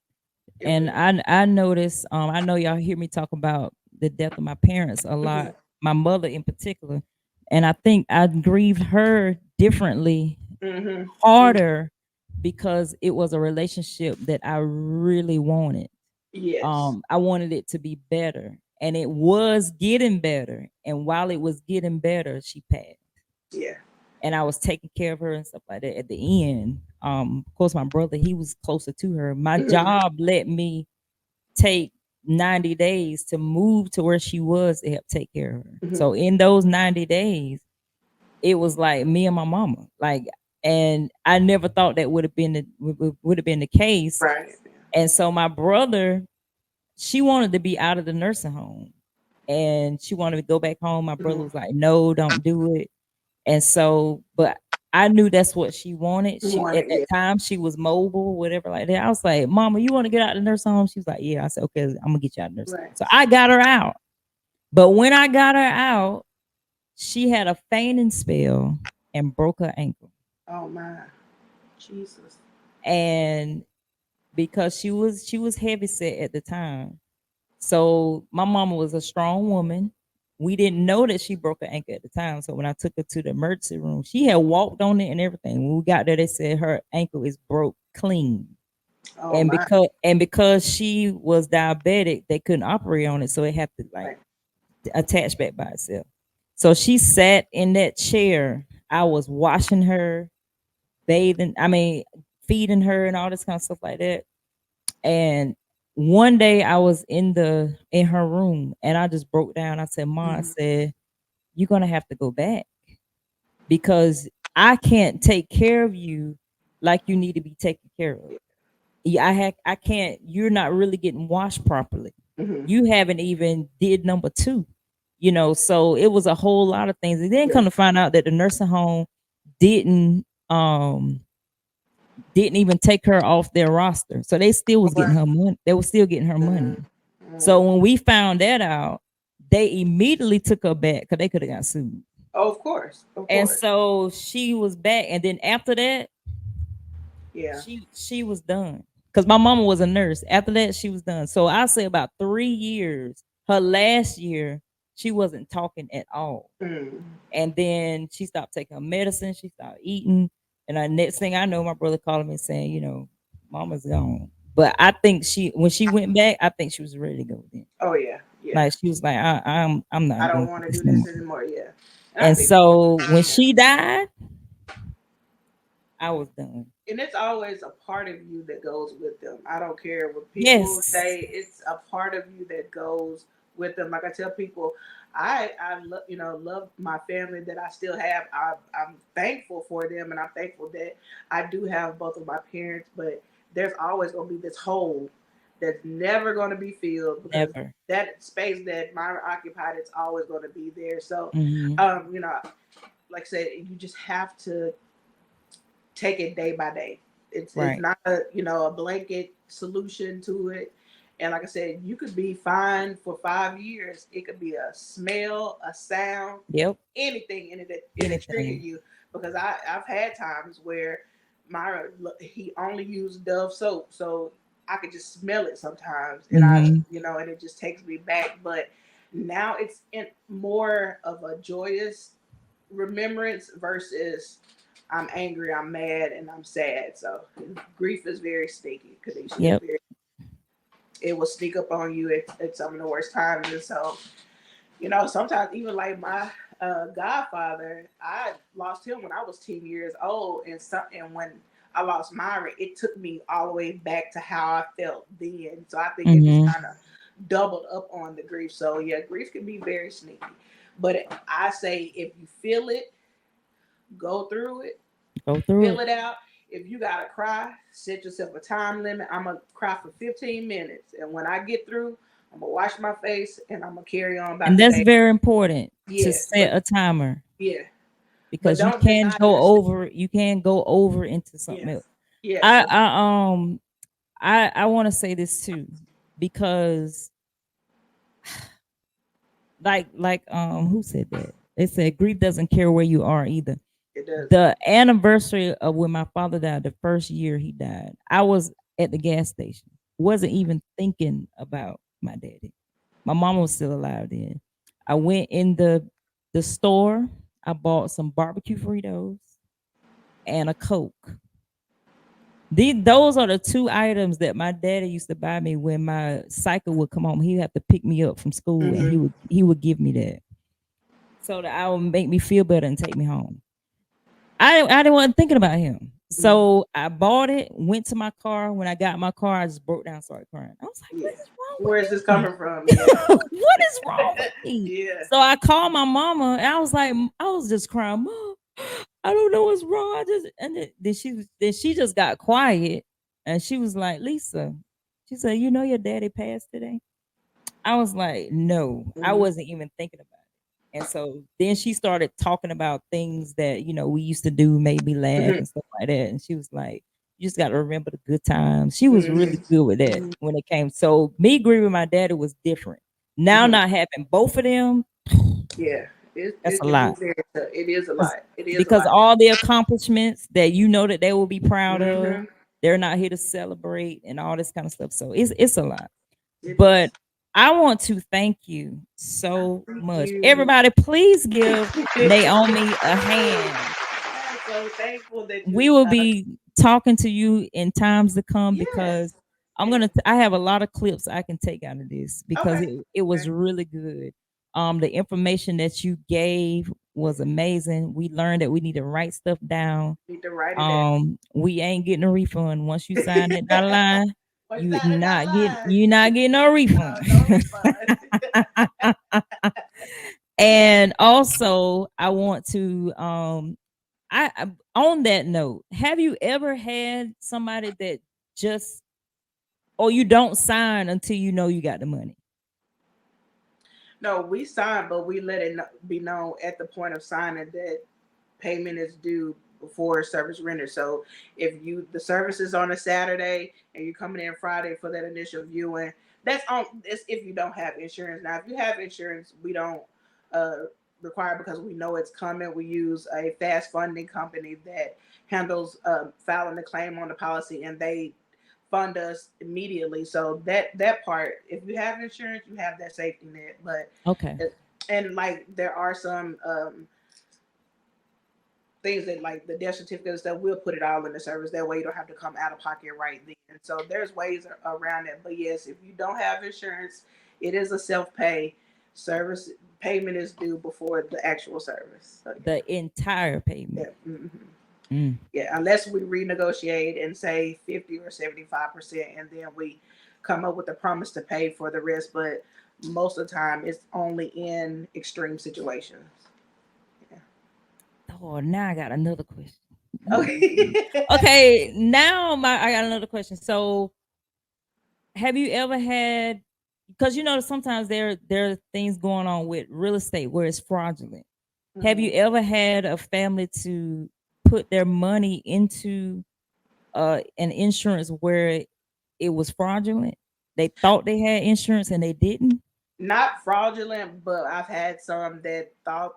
It And will. I notice, I know y'all hear me talk about the death of my parents a lot, Mhm. my mother in particular. And I think I grieved her differently, Mhm. Mhm. harder, because it was a relationship that I really wanted. Yes. I wanted it to be better. And it was getting better. And while it was getting better, she passed. Yeah. And I was taking care of her and stuff like that at the end. Of course, my brother, he was closer to her. My Mhm. job let me take 90 days to move to where she was to help take care of her. Mhm. So in those 90 days, it was like me and my mama. Like, and I never thought that would have been the case. Right. And so my brother, she wanted to be out of the nursing home and she wanted to go back home. My brother Mhm. was like, no, don't do it. And so, but I knew that's what she wanted. You She want at it, that yeah. time she was mobile, whatever like that. I was like, "Mama, you want to get out of the nursing home?" She was like, "Yeah." I said, "Okay, I'm gonna get you out of the nursing home." Right. So I got her out. But when I got her out, she had a fainting spell and broke her ankle. Oh my, Jesus. And because she was heavy set at the time. So my mama was a strong woman. We didn't know that she broke her ankle at the time. So when I took her to the emergency room, she had walked on it and everything. When we got there, they said her ankle is broke clean. Oh And my. because she was diabetic, they couldn't operate on it. So it had to like Right. attach back by itself. So she sat in that chair. I was washing her, bathing, I mean, feeding her and all this kind of stuff like that. And one day I was in her room and I just broke down. I said, "Mom," I Mhm. said, "you're gonna have to go back because I can't take care of you like you need to be taken care of. Yeah, I can't. You're not really getting washed properly. Mhm. You haven't even did number two, So it was a whole lot of things. And then Yeah. come to find out that the nursing home didn't um didn't even take her off their roster. So they still Oh, was getting wow. her money. They was still getting her money. Mhm. So Mhm. when we found that out, they immediately took her back because they could have got sued. Oh, of course. Of And course. so she was back. And then after that, Yeah. she was done. Because my mama was a nurse. After that, she was done. So I say about 3 years. Her last year, she wasn't talking at all. Mm. And then she stopped taking her medicine. She stopped eating. And the next thing I know, my brother calling me saying, Mama's gone. But I think when she went back, I think she was ready to go then. Oh yeah. Yeah. Like she was like, I'm I not don't going through want to this do no this more. anymore. Yeah. And I And think. so when Yeah. she died, I was done. And it's always a part of you that goes with them. I don't care what people Yes, say. It's a part of you that goes with them. Like I tell people, I love love my family that I still have. I'm thankful for them, and I'm thankful that I do have both of my parents. But there's always going to be this hole that's never going to be filled because never. that space that Myra occupied, it's always going to be there. So, Hmm. um, you know, like I said, you just have to take it day by day. It's Right. not a blanket solution to it. And like I said, you could be fine for 5 years. It could be a smell, a sound, Yep. anything in it that it'll trigger Anything. you. Because I've had times where Myra he only used Dove soap, so I could just smell it sometimes, and Hmm. and it just takes me back. But now it's in more of a joyous remembrance versus I'm angry, I'm mad, and I'm sad. So grief is very sneaky, Kanisha. It's Yep. very, it will sneak up on you at some of the worst times. And so, sometimes even like my godfather, I lost him when I was 10 years old. And when I lost Myra, it took me all the way back to how I felt then. So I think it just Hmm. kind of doubled up on the grief. So yeah, grief can be very sneaky. But I say if you feel it, go through it, Go through fill it. it out. If you gotta cry, set yourself a time limit. I'm gonna cry for 15 minutes, and when I get through, I'm gonna wash my face and I'm gonna carry on about And the that's day. very important to Yeah, set a timer yeah, but because you don't can deny go yourself. over you can go over into something Yes, else. yes, I I um I want to say this too because who said that? They said grief doesn't care where you are either. it doesn't. The anniversary of when my father died, the first year he died, I was at the gas station. Wasn't even thinking about my daddy. My mama was still alive then. I went in the store. I bought some barbecue Fritos and a Coke. Those are the two items that my daddy used to buy me when my cycle would come home. He would have to pick me up from school, and Mm-hmm. he would give me that so that I would make me feel better and take me home. I didn't wasn't thinking about him. Mm-hmm. So I bought it, went to my car. When I got in my car, I just broke down, and started crying. I was like, Yeah. what is wrong Where is this with me? coming from? Yeah. What is wrong with me? Yeah. So I called my mama and I was like, I was just crying, Mom, I don't know what's wrong. Then she just got quiet and she was like, Lisa, she said, your daddy passed today? I was like, no, I Mm-hmm. wasn't even thinking about it. And so then she started talking about things that, we used to do, made me laugh Mm-hmm. and stuff like that. And she was like, you just got to remember the good times. She was really Mm-hmm. good with that Mm-hmm. when it came. So me grieving my daddy was different Now Mhm. not having both of them, Yeah, it that's it a can be lot. very tough. It is a 'Cause lot. It is a because lot. all the accomplishments that you know that they will be proud of, Mhm. they're not here to celebrate and all this kind of stuff. So it's a lot. It But is. I want to thank you so Thank much. you. Everybody, please give I'm Naomi a hand. so thankful that you. We will be talking to you in times to come Yes. because Yes. I have a lot of clips I can take out of this because Okay. it was Okay. really good. The information that you gave was amazing. We learned that we need to write stuff down. Need to write it down. We ain't getting a refund once you sign that dotted line. Or sign the dotted line. You not getting no refund. No refund. And also I want to on that note, have you ever had somebody that just or you don't sign until you know you got the money? No, we sign, but we let it be known at the point of signing that payment is due before service render. So if you the service is on a Saturday and you're coming in Friday for that initial viewing, that's on. It's if you don't have insurance. Now, if you have insurance, we don't uh, require because we know it's coming. We use a fast funding company that handles filing the claim on the policy, and they fund us immediately. So that part, if you have insurance, you have that safety net. But Okay. and like there are some things that like the death certificate and stuff, we'll put it all in the service. That way you don't have to come out of pocket right then. So there's ways around it. But yes, if you don't have insurance, it is a self pay service. Payment is due before the actual service. So The entire yeah, payment. yeah. Hmm. Mm. Yeah, unless we renegotiate and say 50 or 75%, and then we come up with a promise to pay for the rest. But most of the time, it's only in extreme situations. Yeah. Oh, now I got another question. Okay. Okay, now I got another question. So have you ever had because you know sometimes there are things going on with real estate where it's fraudulent. Have you Hmm. ever had a family to put their money into an insurance where it was fraudulent? They thought they had insurance and they didn't. Not fraudulent, but I've had some that thought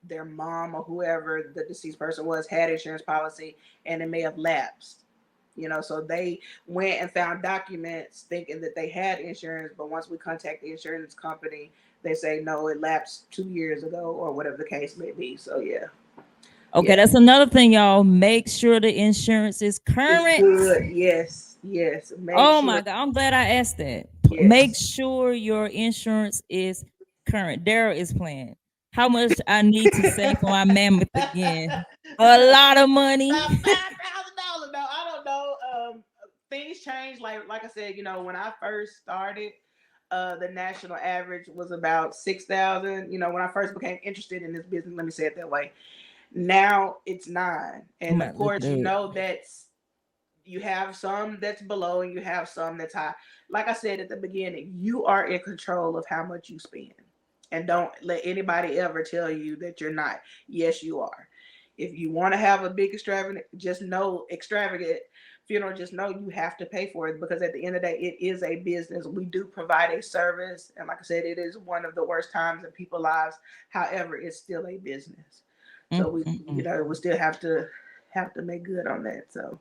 their mom or whoever the deceased person was had insurance policy and it may have lapsed. So they went and found documents thinking that they had insurance, but once we contact the insurance company, they say no, it lapsed 2 years ago or whatever the case may be. So yeah, Okay, yeah, that's another thing, y'all. Make sure the insurance is it's current. good. Yes, yes. Make Oh sure. my God, I'm glad I asked that. Make Yes. sure your insurance is current. Daryl is playing. How much I need to save for my mammoth again? A lot of money. About $5,000. No, I don't know. Things change. Like I said, when I first started, the national average was about 6,000. When I first became interested in this business, let me say it that way. Now it's 9, I'm and of about to look course, it up. that's you have some that's below and you have some that's high. Like I said at the beginning, you are in control of how much you spend. And don't let anybody ever tell you that you're not. Yes, you are. If you want to have a big extravagant funeral, just know you have to pay for it because at the end of the day, it is a business. We do provide a service. And like I said, it is one of the worst times in people's lives. However, it's still a business. Mm, So we, mm, mm. we still have to make good on that. So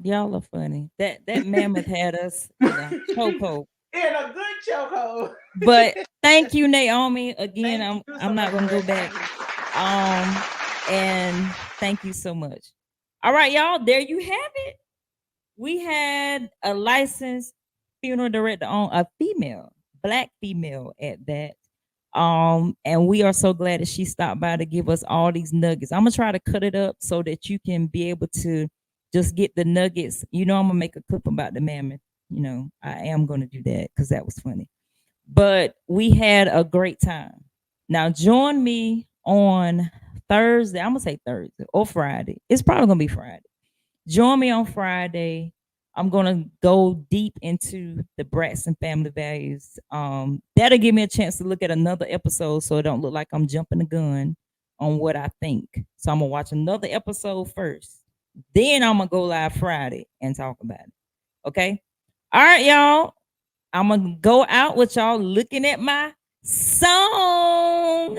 Y'all are funny. That mammoth had us in a chokehold. in a good chokehold. But thank you, Naomi. Again, Thank you I'm so much not for gonna go having back. me. Um, and thank you so much. All right, y'all. There you have it. We had a licensed funeral director on a female, black female at that. And we are so glad that she stopped by to give us all these nuggets. I'm gonna try to cut it up so that you can be able to just get the nuggets. I'm gonna make a clip about the mammoth. I am gonna do that because that was funny. But we had a great time. Now join me on Thursday. I'm gonna say Thursday or Friday. It's probably gonna be Friday. Join me on Friday. I'm gonna go deep into the Braxton family values. That'll give me a chance to look at another episode so it don't look like I'm jumping the gun on what I think. So I'm gonna watch another episode first. Then I'm gonna go live Friday and talk about it. Okay. All right, y'all. I'm gonna go out with y'all looking at my song.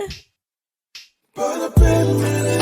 But I've been